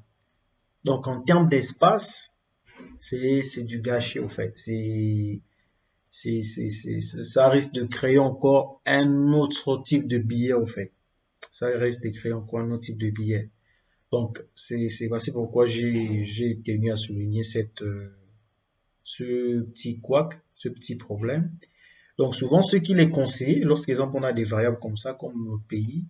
Donc en termes d'espace, c'est du gâchis au fait. Ça risque de créer encore un autre type de billet au fait. Ça risque de créer encore un autre type de billet. Donc c'est pourquoi j'ai tenu à souligner ce petit couac, ce petit problème. Donc souvent, ce qu'il est conseillé, lorsqu'exemple on a des variables comme ça, comme le pays,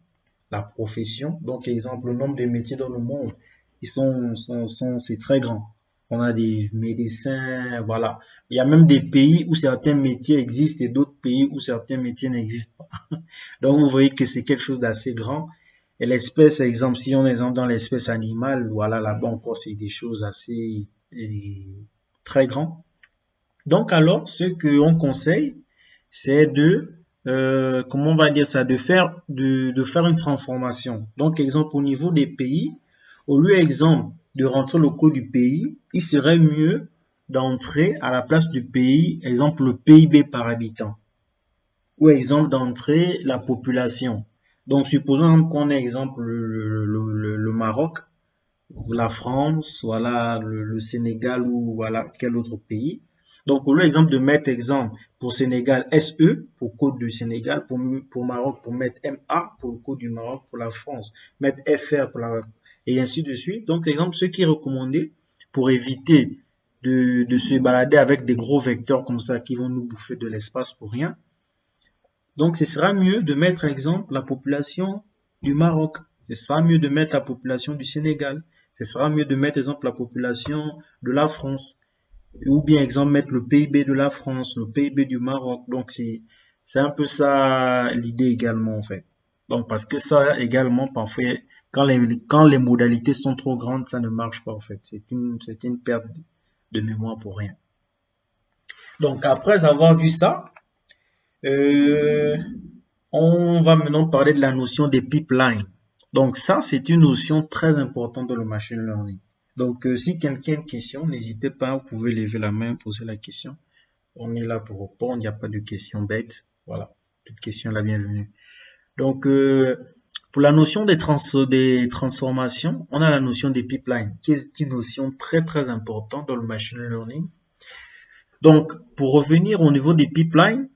la profession, donc exemple le nombre de métiers dans le monde, c'est très grand. On a des médecins, voilà. Il y a même des pays où certains métiers existent et d'autres pays où certains métiers n'existent pas. Donc vous voyez que c'est quelque chose d'assez grand. Et l'espèce, exemple, si on est dans l'espèce animale, voilà, là-bas encore, c'est des choses assez très grandes. Donc alors, ce qu'on conseille, c'est comment on va dire ça, de faire une transformation. Donc, exemple, au niveau des pays, au lieu, exemple, de rentrer le code du pays, il serait mieux d'entrer à la place du pays, exemple, le PIB par habitant. Ou exemple, d'entrer la population. Donc, supposons qu'on ait, exemple, le Maroc, ou la France, voilà, le Sénégal ou voilà, quel autre pays. Donc, au lieu, exemple, de mettre exemple pour Sénégal SE, pour code du Sénégal, pour Maroc, pour mettre MA, pour le code du Maroc, pour la France, mettre FR, et ainsi de suite. Donc, exemple, ce qui est recommandé pour éviter de se balader avec des gros vecteurs comme ça qui vont nous bouffer de l'espace pour rien. Donc, ce sera mieux de mettre, exemple, la population du Maroc. Ce sera mieux de mettre la population du Sénégal. Ce sera mieux de mettre, exemple, la population de la France. Ou bien, exemple, mettre le PIB de la France, le PIB du Maroc. Donc, c'est un peu ça l'idée également, en fait. Donc, parce que ça, également, parfois, quand les modalités sont trop grandes, ça ne marche pas, en fait. C'est une perte de mémoire pour rien. Donc, après avoir vu ça, euh, on va maintenant parler de la notion des pipelines. Donc, ça, c'est une notion très importante dans le machine learning. Donc, si quelqu'un a une question, n'hésitez pas, vous pouvez lever la main, poser la question. On est là pour répondre, il n'y a pas de questions bêtes. Voilà, toute question est la bienvenue. Donc, pour la notion des transformations, on a la notion des pipelines, qui est une notion très très importante dans le machine learning. Donc, pour revenir au niveau des pipelines,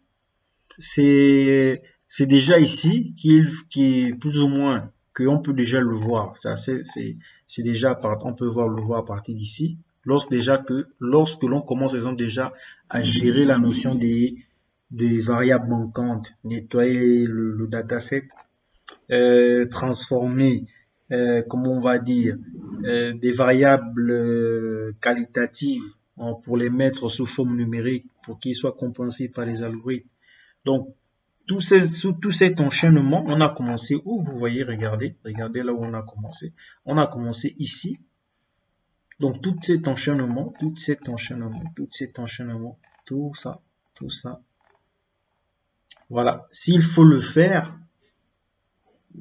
c'est déjà ici qui est plus ou moins qu'on peut déjà le voir. C'est déjà on peut le voir à partir d'ici. Lorsque l'on commence, par exemple, déjà à gérer la notion des variables manquantes, nettoyer le dataset, transformer, comment on va dire, des variables qualitatives pour les mettre sous forme numérique pour qu'ils soient compensés par les algorithmes. Donc, tout cet enchaînement, on a commencé où? Vous voyez, regardez là où on a commencé. On a commencé ici. Donc, tout cet enchaînement, tout ça. Voilà. S'il faut le faire,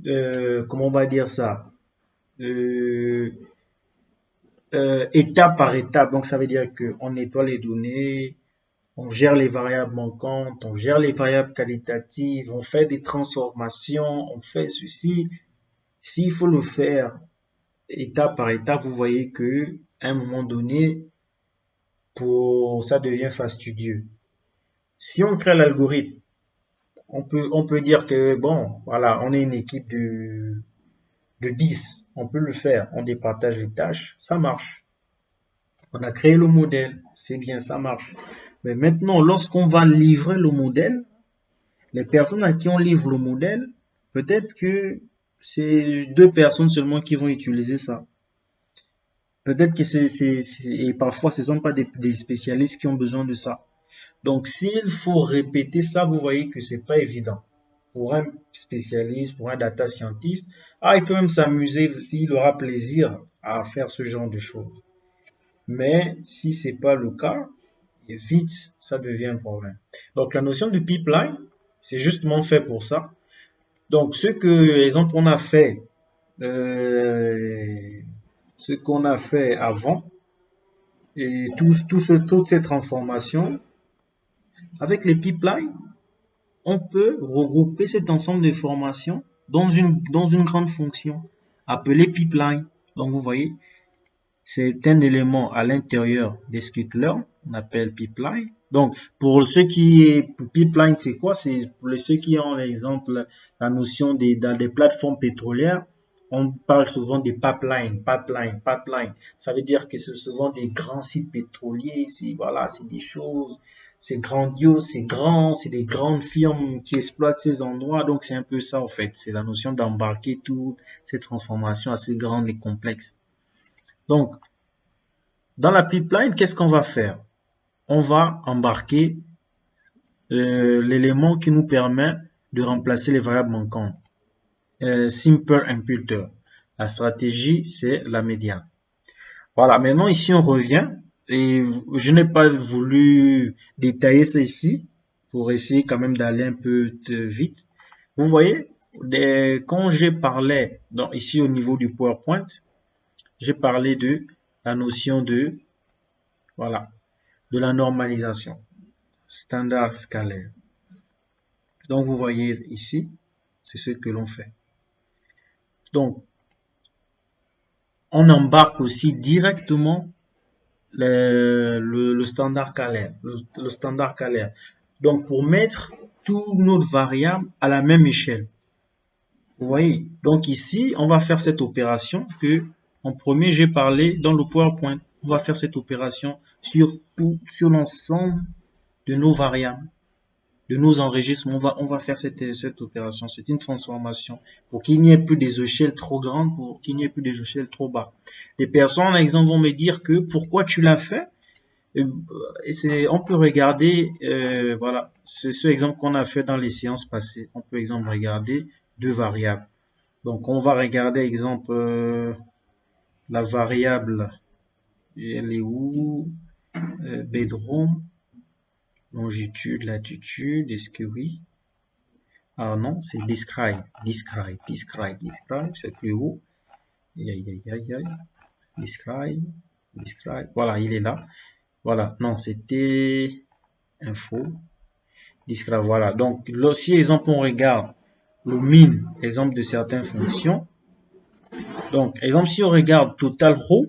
comment on va dire ça? Étape par étape. Donc, ça veut dire qu'on nettoie les données, on gère les variables manquantes, on gère les variables qualitatives, on fait des transformations, on fait ceci. S'il faut le faire étape par étape, vous voyez que à un moment donné, ça devient fastidieux. Si on crée l'algorithme, on peut dire que bon, voilà, on est une équipe de 10, on peut le faire, on départage les tâches, ça marche. On a créé le modèle, c'est bien, ça marche. Mais maintenant, lorsqu'on va livrer le modèle, les personnes à qui on livre le modèle, peut-être que c'est 2 personnes seulement qui vont utiliser ça. Peut-être que et parfois ce ne sont pas des spécialistes qui ont besoin de ça. Donc, s'il faut répéter ça, vous voyez que c'est pas évident. Pour un spécialiste, pour un data scientist, il peut même s'amuser s'il aura plaisir à faire ce genre de choses. Mais si c'est pas le cas, vite, ça devient un problème. Donc, la notion de pipeline, c'est justement fait pour ça. Donc, exemple, on a fait, ce qu'on a fait avant, et toutes ces transformations, avec les pipelines, on peut regrouper cet ensemble de formations dans une grande fonction appelée pipeline. Donc, vous voyez, c'est un élément à l'intérieur des scikit-learn, on appelle pipeline. Donc, pipeline, c'est quoi? C'est pour ceux qui ont, l'exemple, la notion dans des plateformes pétrolières, on parle souvent des pipelines. Ça veut dire que c'est souvent des grands sites pétroliers, voilà, c'est des choses, c'est grandiose, c'est grand, c'est des grandes firmes qui exploitent ces endroits. Donc, c'est un peu ça, en fait. C'est la notion d'embarquer toutes ces transformations assez grandes et complexes. Donc, dans la pipeline, qu'est-ce qu'on va faire? On va embarquer l'élément qui nous permet de remplacer les variables manquantes. Simple imputer. La stratégie, c'est la médiane. Voilà, maintenant ici on revient et je n'ai pas voulu détailler ça ici pour essayer quand même d'aller un peu vite. Vous voyez, quand j'ai parlé, ici au niveau du PowerPoint, j'ai parlé de la notion de, voilà, de la normalisation, standard scalaire. Donc vous voyez ici, c'est ce que l'on fait. Donc, on embarque aussi directement le standard scalaire, le standard scalaire. Donc, pour mettre toutes nos variables à la même échelle. Vous voyez? Donc ici, on va faire cette opération que en premier j'ai parlé dans le PowerPoint. On va faire cette opération sur l'ensemble de nos variables, de nos enregistrements. On va faire cette opération. C'est une transformation pour qu'il n'y ait plus des échelles trop grandes, pour qu'il n'y ait plus des échelles trop bas. Les personnes, par exemple, vont me dire que pourquoi tu l'as fait? On peut regarder, voilà, c'est ce exemple qu'on a fait dans les séances passées. On peut, exemple, regarder deux variables. Donc, on va regarder, exemple, la variable, elle est où? Bedroom, longitude, latitude, est-ce que oui? Ah non, c'est describe, c'est plus haut. Describe, voilà, il est là. Voilà, non, c'était info, describe, voilà. Donc, là, si, exemple, on regarde le min, exemple de certaines fonctions. Donc, exemple, si on regarde total row,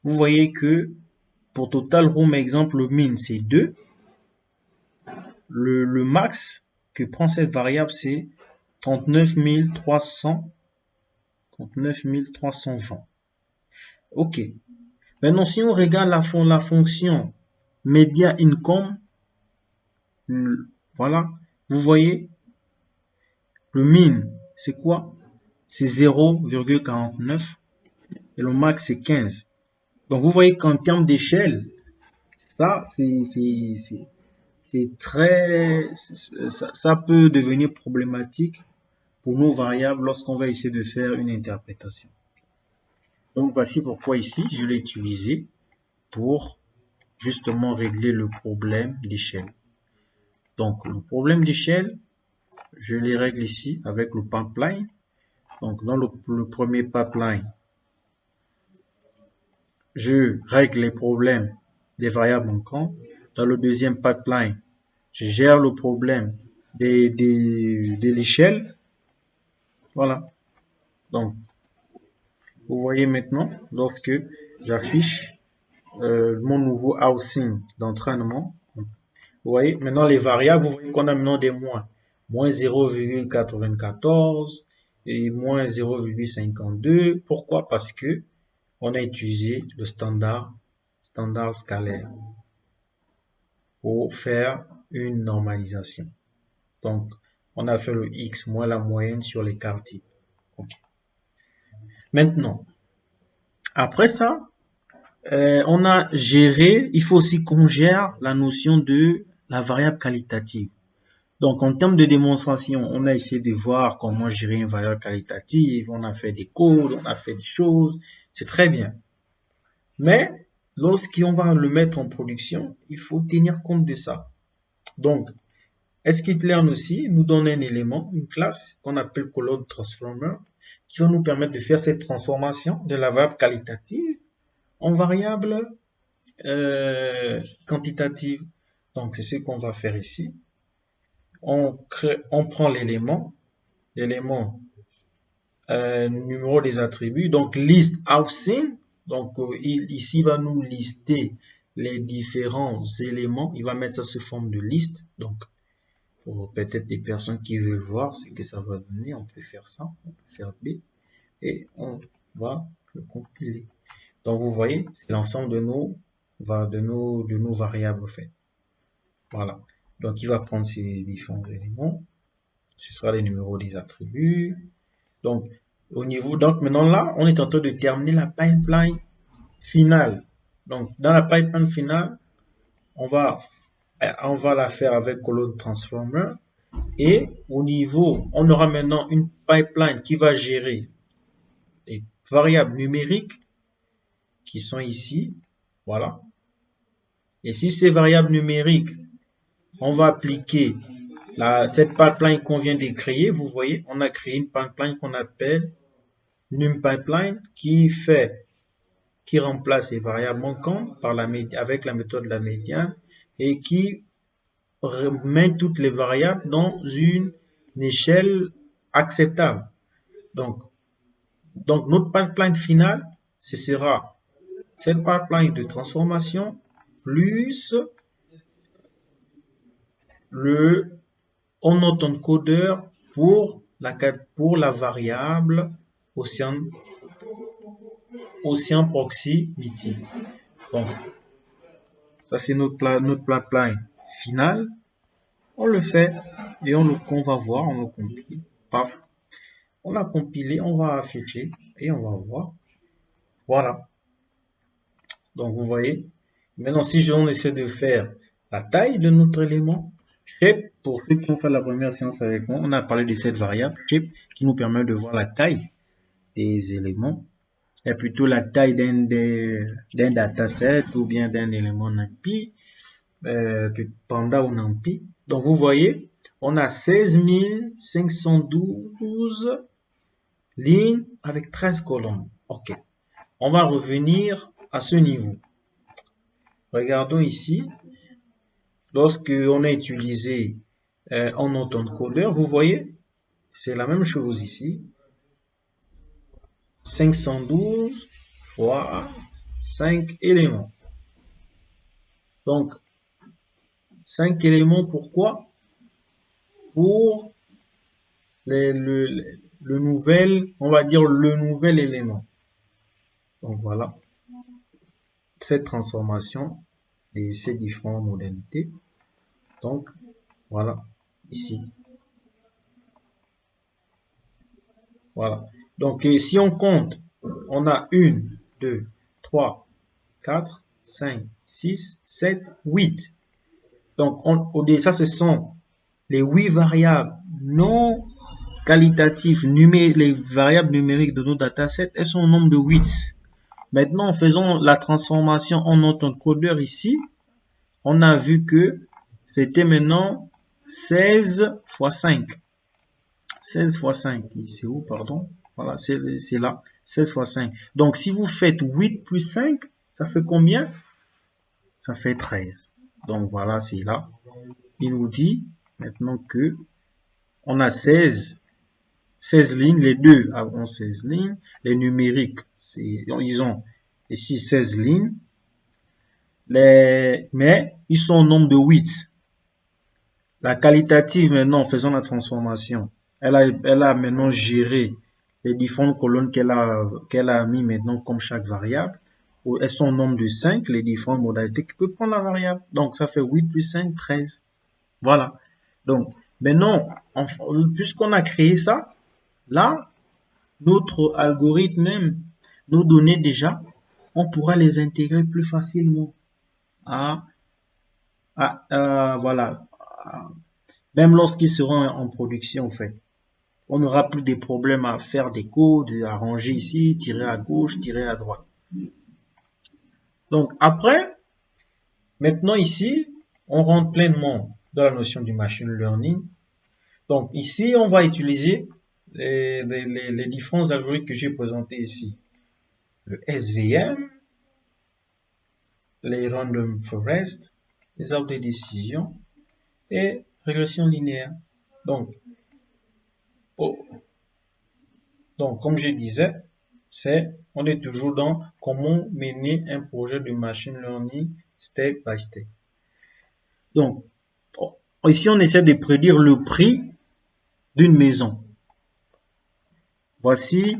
vous voyez que pour total row, exemple, le min, c'est 2. Le max que prend cette variable, c'est 39 320. Ok. Maintenant, si on regarde la fonction media income, voilà, vous voyez, le min, c'est quoi? C'est 0,49 et le max, c'est 15. Donc, vous voyez qu'en termes d'échelle, ça, c'est très, ça peut devenir problématique pour nos variables lorsqu'on va essayer de faire une interprétation. Donc, voici pourquoi ici, je l'ai utilisé pour justement régler le problème d'échelle. Donc, le problème d'échelle, je les règle ici avec le pipeline. Donc, dans le premier pipeline, je règle les problèmes des variables manquantes. Dans le deuxième pipeline, je gère le problème de l'échelle. Voilà. Donc, vous voyez maintenant, lorsque j'affiche mon nouveau housing d'entraînement, vous voyez maintenant les variables, vous voyez qu'on a maintenant des moins. Moins 0,94 et moins 0,52. Pourquoi? Parce que on a utilisé le standard scalaire pour faire une normalisation. Donc, on a fait le X moins la moyenne sur les quartiers. Okay. Maintenant, après ça, on a géré, il faut aussi qu'on gère la notion de la variable qualitative. Donc, en termes de démonstration, on a essayé de voir comment gérer une variable qualitative, on a fait des codes, on a fait des choses, c'est très bien. Mais, lorsqu'on va le mettre en production, il faut tenir compte de ça. Donc, scikit-learn aussi nous donne un élément, une classe qu'on appelle colored transformer, qui va nous permettre de faire cette transformation de la variable qualitative en variable quantitative. Donc, c'est ce qu'on va faire ici. On prend l'élément numéro des attributs, donc list housing. Donc, ici, il va nous lister les différents éléments. Il va mettre ça sous forme de liste. Donc, pour peut-être des personnes qui veulent voir ce que ça va donner, on peut faire ça. On peut faire B et on va le compiler. Donc, vous voyez, c'est l'ensemble de nos variables en fait. Voilà. Donc, il va prendre ces différents éléments. Ce sera les numéros des attributs. Donc, donc maintenant là, on est en train de terminer la pipeline finale. Donc, dans la pipeline finale, on va la faire avec colored transformer. Et au niveau, on aura maintenant une pipeline qui va gérer les variables numériques qui sont ici. Voilà. Et si ces variables numériques, on va appliquer cette pipeline qu'on vient de créer. Vous voyez, on a créé une pipeline qu'on appelle NumPipeline qui remplace les variables manquantes avec la méthode de la médiane et qui met toutes les variables dans une échelle acceptable. Donc notre pipeline finale, ce sera cette pipeline de transformation plus le on-autoencodeur pour la variable Ocean océan proximity. Donc, ça c'est notre pipeline final. On le fait et on va voir, on le compile. Paf. On l'a compilé, on va afficher et on va voir. Voilà. Donc, vous voyez. Maintenant, si on essaie de faire la taille de notre élément, shape, pour ceux qui ont fait la première séance avec moi, on a parlé de cette variable shape qui nous permet de voir la taille des éléments et plutôt la taille d'un dataset ou bien d'un élément NumPy, Panda ou NumPy. Donc, vous voyez, on a 16 512 lignes avec 13 colonnes. OK. On va revenir à ce niveau. Regardons ici. Lorsque on a utilisé en autoencodeur, vous voyez, c'est la même chose ici. 512 fois 5 éléments. Donc, 5 éléments, pourquoi? Pour le nouvel, on va dire le nouvel élément. Donc voilà, cette transformation de ces différentes modalités. Donc voilà, ici. Voilà. Donc si on compte, on a 1, 2, 3, 4, 5, 6, 7, 8. Donc ça ce sont les 8 variables non qualitatives, les variables numériques de nos datasets, elles sont au nombre de 8. Maintenant, en faisant la transformation en autoencodeur ici, on a vu que c'était maintenant 16 fois 5. 16 fois 5, c'est où, pardon? Voilà, c'est là, 16 fois 5. Donc, si vous faites 8 plus 5, ça fait combien? Ça fait 13. Donc, voilà, c'est là. Il nous dit maintenant que on a 16 lignes, les deux avons 16 lignes. Les numériques, ils ont ici 16 lignes. Mais ils sont au nombre de 8. La qualitative, maintenant, en faisant la transformation, elle a maintenant géré les différentes colonnes qu'elle a mis maintenant comme chaque variable. Elles sont au nombre de 5, les différentes modalités qui peuvent prendre la variable. Donc, ça fait 8 plus 5, 13. Voilà. Donc, maintenant, puisqu'on a créé ça, là, notre algorithme même, nos données déjà, on pourra les intégrer plus facilement voilà. Même lorsqu'ils seront en production, en fait. On n'aura plus des problèmes à faire des codes, à ranger ici, tirer à gauche, tirer à droite. Donc après, maintenant ici, on rentre pleinement dans la notion du machine learning. Donc ici, on va utiliser les différents algorithmes que j'ai présentés ici. Le SVM, les random forest, les arbres de décision et régression linéaire. Donc, comme je disais, on est toujours dans comment mener un projet de machine learning step by step. Donc, ici, on essaie de prédire le prix d'une maison. Voici,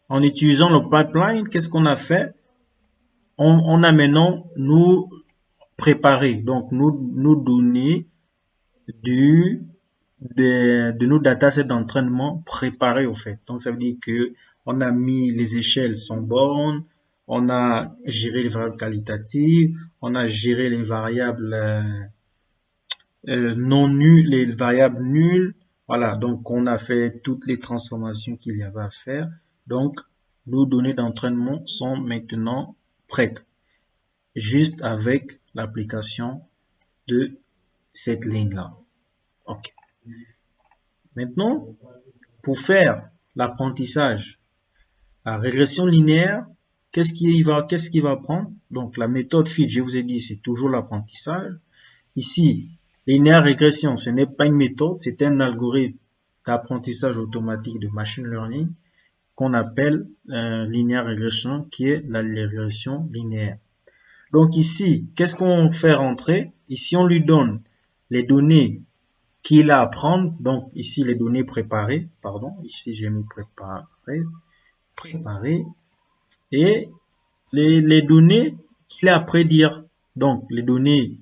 en utilisant le pipeline, qu'est-ce qu'on a fait? On a maintenant nous préparé, donc nous donner de nos datasets d'entraînement préparés au fait. Donc ça veut dire que on a mis les échelles sans bornes, on a géré les variables qualitatives, on a géré les variables non nulles, les variables nulles. Voilà, donc on a fait toutes les transformations qu'il y avait à faire. Donc nos données d'entraînement sont maintenant prêtes, juste avec l'application de cette ligne-là. Ok. Maintenant, pour faire l'apprentissage à régression linéaire, qu'est-ce qu'il va prendre? Donc, la méthode FIT, je vous ai dit, c'est toujours l'apprentissage. Ici, linéaire régression, ce n'est pas une méthode, c'est un algorithme d'apprentissage automatique de machine learning qu'on appelle linéaire régression, qui est la régression linéaire. Donc ici, qu'est-ce qu'on fait rentrer? Ici, on lui donne les données qu'il a à prendre. Donc ici, les données préparées. Pardon, ici, j'ai mis préparé. et les données qu'il a à prédire. Donc, les données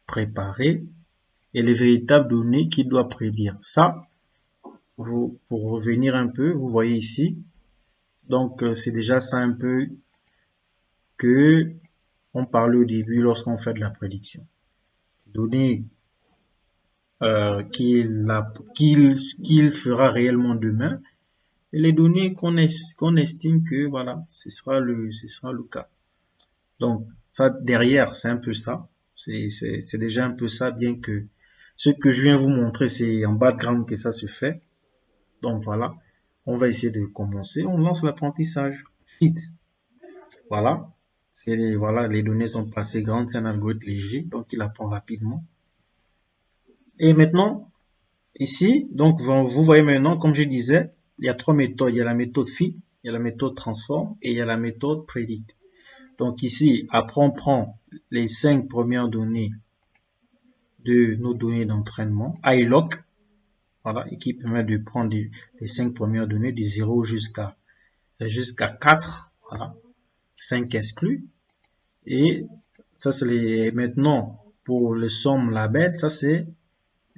préparées et les véritables données qu'il doit prédire. Ça, pour revenir un peu, vous voyez ici. Donc, c'est déjà ça un peu que on parlait au début lorsqu'on fait de la prédiction. Données qu'il fera réellement demain et les données qu'on estime que voilà, ce sera le cas. Donc, ça derrière, c'est un peu ça. C'est déjà un peu ça, bien que ce que je viens vous montrer, c'est en background que ça se fait. Donc voilà, on va essayer de commencer. On lance l'apprentissage. Vite. Voilà. Et voilà, les données sont pas assez grandes, c'est un algorithme léger, donc il apprend rapidement. Et maintenant, ici, donc vous voyez maintenant, comme je disais, il y a trois méthodes. Il y a la méthode fit, il y a la méthode transform et il y a la méthode predict. Donc ici, après on prend les 5 premières données de nos données d'entraînement, iLock, voilà, et qui permet de prendre les 5 premières données de 0 jusqu'à 4, voilà, 5 exclus. Et ça c'est maintenant pour le somme label, ça c'est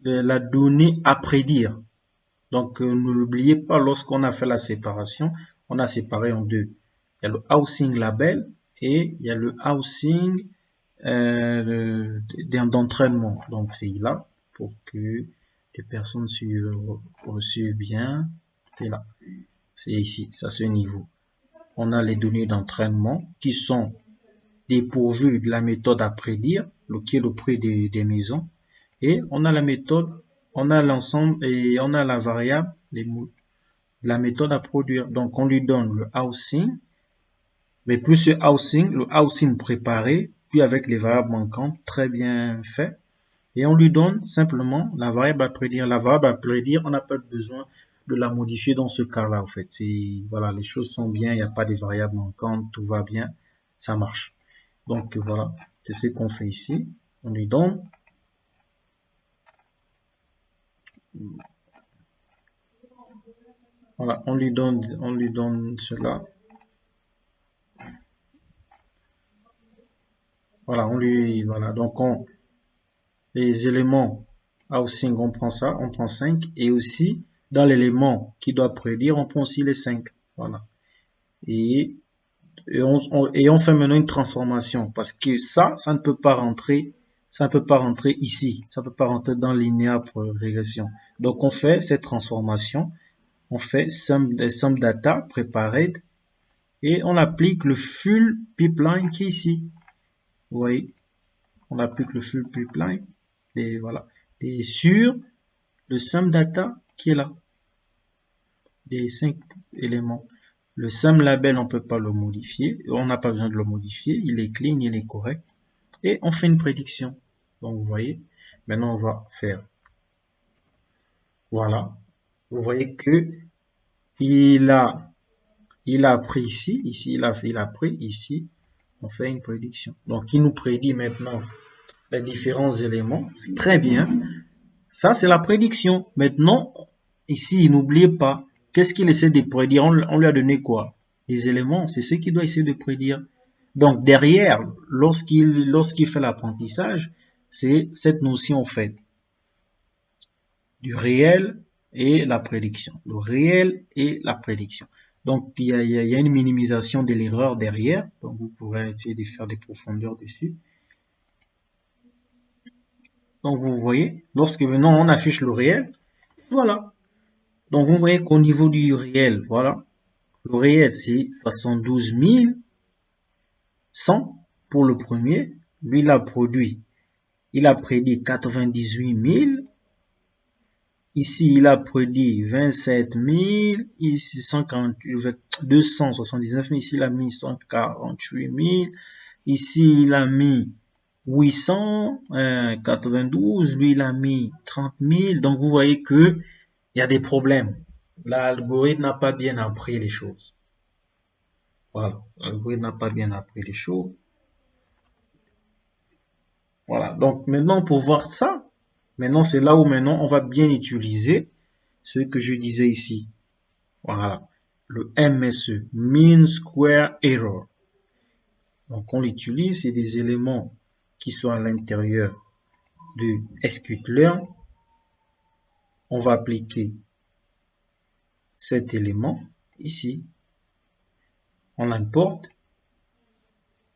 la donnée à prédire. Donc ne l'oubliez pas, lorsqu'on a fait la séparation, on a séparé en deux. Il y a le housing label et il y a le housing d'entraînement. Donc c'est là pour que les personnes suivent bien. C'est là, c'est ici, ça c'est ce niveau. On a les données d'entraînement qui sont dépourvues de la méthode à prédire, qui est le prix des maisons, et on a la méthode, on a l'ensemble et on a la variable, la méthode à produire. Donc on lui donne le housing, mais plus ce housing, le housing préparé, puis avec les variables manquantes, très bien fait. Et on lui donne simplement la variable à prédire. La variable à prédire, on n'a pas besoin de la modifier dans ce cas-là, en fait. Voilà, les choses sont bien, il n'y a pas de variables manquantes, tout va bien, ça marche. Donc voilà, c'est ce qu'on fait ici. On lui donne. Voilà, on lui donne cela. Voilà, voilà, donc les éléments housing, on prend ça, on prend 5, et aussi, dans l'élément qui doit prédire, on prend aussi les 5, voilà. Et on fait maintenant une transformation, parce que ça ne peut pas rentrer, ici, ça ne peut pas rentrer dans linéaire régression. Donc, on fait cette transformation, on fait sum data prepared, et on applique le full pipeline qui est ici. Vous voyez, on applique le full pipeline, et voilà, et sur le sum data qui est là, des 5 éléments. Le sum label, on peut pas le modifier, on n'a pas besoin de le modifier, il est clean, il est correct, et on fait une prédiction. Donc vous voyez, maintenant on va faire, voilà, vous voyez que il a pris ici, il a pris ici, on fait une prédiction. Donc il nous prédit maintenant les différents éléments, c'est très bien. Ça, c'est la prédiction. Maintenant, ici, n'oubliez pas, qu'est-ce qu'il essaie de prédire? On lui a donné quoi? Des éléments, c'est ce qu'il doit essayer de prédire. Donc, derrière, lorsqu'il fait l'apprentissage, c'est cette notion, en fait, du réel et la prédiction. Le réel et la prédiction. Donc, il y a une minimisation de l'erreur derrière. Donc, vous pourrez essayer de faire des profondeurs dessus. Donc, vous voyez, lorsque maintenant on affiche le réel, voilà. Donc, vous voyez qu'au niveau du réel, voilà, le réel, c'est 72 100 pour le premier. Lui, il a prédit 98 000. Ici, il a prédit 27 000. Ici, 279 000. Ici, il a mis 148 000. Ici, il a mis 892. Lui, il a mis 30 000. Donc, vous voyez que il y a des problèmes. L'algorithme n'a pas bien appris les choses. Voilà, l'algorithme n'a pas bien appris les choses. Voilà, donc maintenant pour voir ça, maintenant c'est là où maintenant on va bien utiliser ce que je disais ici. Voilà, le MSE, Mean Square Error. Donc, on l'utilise, c'est des éléments qui sont à l'intérieur de scikit-learn. On va appliquer cet élément ici. On l'importe.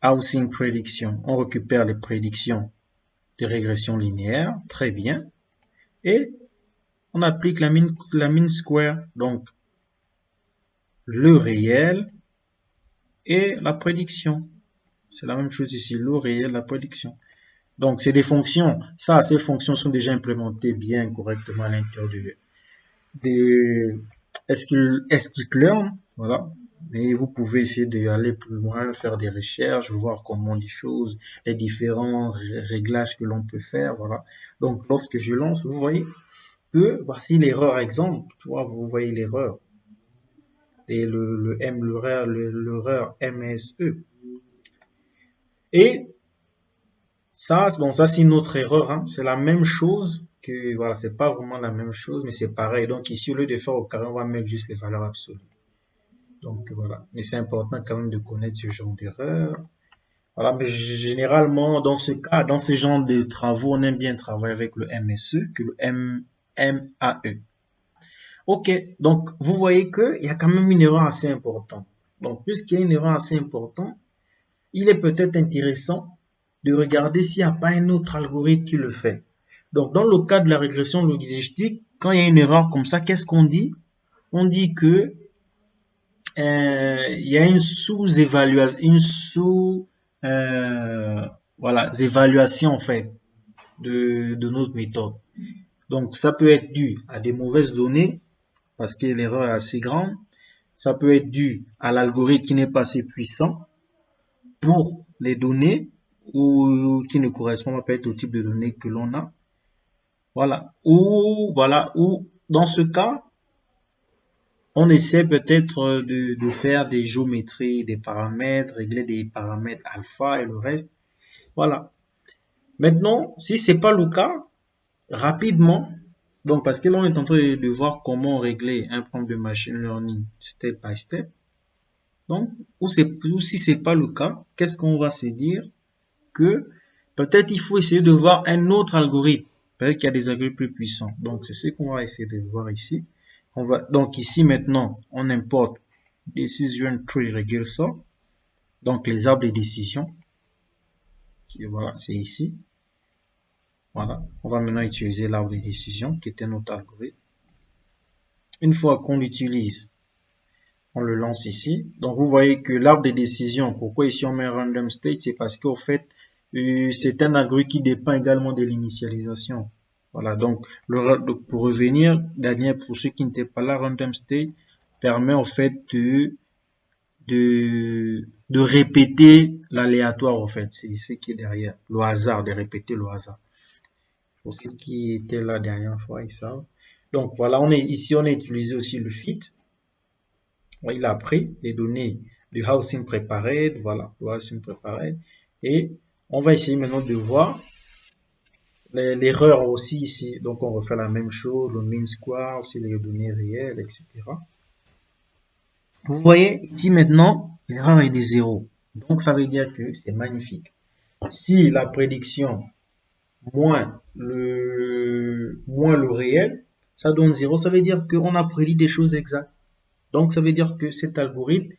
Housing Prediction, on récupère les prédictions de régression linéaire, très bien. Et on applique la mean square, donc le réel et la prédiction. C'est la même chose ici, le réel, la prédiction. Donc, c'est des fonctions. Ça, ces fonctions sont déjà implémentées bien correctement à l'intérieur de scikit-learn. Voilà. Mais vous pouvez essayer d'aller plus loin, faire des recherches, voir comment les choses, les différents réglages que l'on peut faire. Voilà. Donc, lorsque je lance, vous voyez que voici l'erreur exemple. Tu vois, vous voyez l'erreur. Et l'erreur MSE. Et ça, bon, ça c'est une autre erreur. Hein. C'est la même chose que, voilà, c'est pas vraiment la même chose, mais c'est pareil. Donc ici, au lieu de faire au carré, on va mettre juste les valeurs absolues. Donc voilà. Mais c'est important quand même de connaître ce genre d'erreur. Voilà, mais généralement, dans ce cas, dans ce genre de travaux, on aime bien travailler avec le MSE que le MAE. Ok, donc vous voyez qu'il y a quand même une erreur assez importante. Donc, puisqu'il y a une erreur assez importante, il est peut-être intéressant de regarder s'il n'y a pas un autre algorithme qui le fait. Donc, dans le cas de la régression logistique, quand il y a une erreur comme ça, qu'est-ce qu'on dit? On dit que il y a une évaluation en fait de notre méthode. Donc, ça peut être dû à des mauvaises données parce que l'erreur est assez grande. Ça peut être dû à l'algorithme qui n'est pas assez puissant pour les données ou qui ne correspond pas peut-être au type de données que l'on a. Voilà. Ou dans ce cas, on essaie peut-être de faire des géométries, des paramètres, régler des paramètres alpha et le reste. Voilà. Maintenant, si c'est pas le cas, rapidement, donc parce que là on est en train de voir comment régler un problème de machine learning step by step. Donc, ou si c'est pas le cas, qu'est-ce qu'on va se dire? Que peut-être il faut essayer de voir un autre algorithme. Peut-être qu'il y a des algorithmes plus puissants. Donc, c'est ce qu'on va essayer de voir ici. Donc ici maintenant, on importe Decision Tree Regressor. Donc les arbres de décision. Et voilà, c'est ici. Voilà. On va maintenant utiliser l'arbre de décision qui était notre algorithme. Une fois qu'on l'utilise, on le lance ici. Donc vous voyez que l'arbre de décision, pourquoi ici on met random state, c'est parce qu'au fait, c'est un algorithme qui dépend également de l'initialisation. Voilà, donc pour revenir, Daniel, pour ceux qui n'étaient pas là, random state permet en fait de répéter l'aléatoire en fait. C'est ce qui est derrière, le hasard, de répéter le hasard. Pour ceux qui étaient là la dernière fois, ils savent. Donc voilà, ici on a utilisé aussi le fit. Il a pris les données du housing prepared, voilà, le housing prepared, et on va essayer maintenant de voir l'erreur aussi ici. Donc on refait la même chose, le mean square, aussi les données réelles, etc. Vous voyez ici maintenant, l'erreur est de 0. Donc ça veut dire que c'est magnifique. Si la prédiction moins le réel, ça donne 0, ça veut dire qu'on a prédit des choses exactes. Donc ça veut dire que cet algorithme,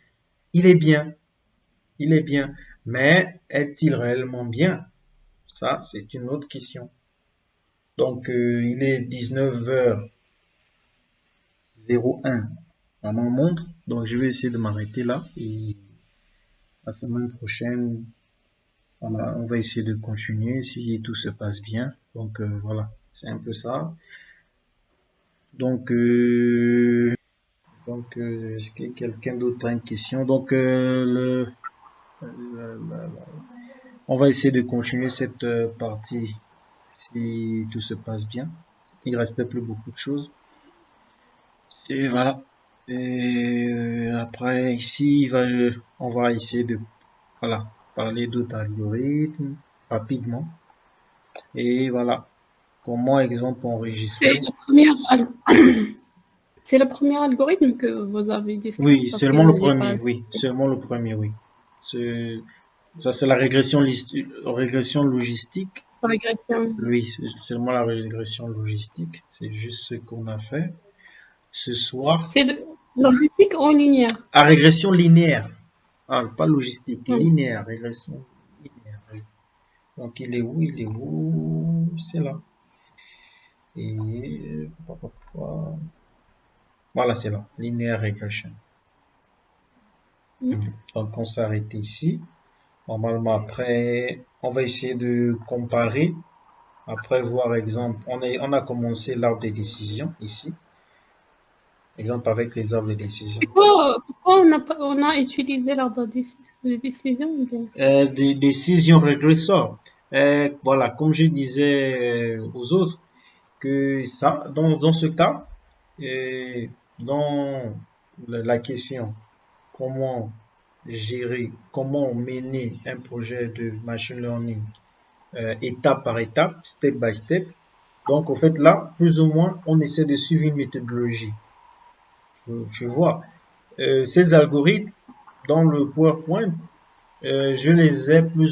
il est bien. Il est bien. Mais est-il réellement bien? Ça, c'est une autre question. Donc il est 19h01 à mon montre. Donc je vais essayer de m'arrêter là. Et la semaine prochaine, voilà, on va essayer de continuer si tout se passe bien. Donc voilà, c'est un peu ça. Donc, est-ce que quelqu'un d'autre a une question? Donc, on va essayer de continuer cette partie si tout se passe bien. Il restait plus beaucoup de choses. Et voilà. Et après, ici, on va essayer de parler d'autres algorithmes rapidement. Et voilà. Comment, exemple, C'est enregistrer. la première. C'est le premier algorithme que vous avez discuté Oui, parce seulement le que j'ai pas premier, oui, seulement le premier, oui. Ça, c'est la régression logistique. régression. Oui, c'est seulement la régression logistique. C'est juste ce qu'on a fait ce soir. C'est logistique ou linéaire? Ah, régression linéaire. Ah, pas logistique, Hmm. linéaire, régression linéaire. Oui. Donc, il est où? Il est où? C'est là. Et voilà, c'est là. Linear regression. Hmm. Donc, on s'est arrêté ici. Normalement, après, on va essayer de comparer. Après, voir exemple, on a commencé l'arbre des décisions ici. Exemple avec les arbres de décision. Pourquoi on a utilisé l'arbre de décision ou bien ça? Des décisions régresseurs. Voilà, comme je disais aux autres, que ça, dans ce cas, dans la question comment gérer, comment mener un projet de machine learning étape par étape, step by step. Donc, en fait, là, plus ou moins, on essaie de suivre une méthodologie. Tu vois, ces algorithmes, dans le PowerPoint, je les ai plus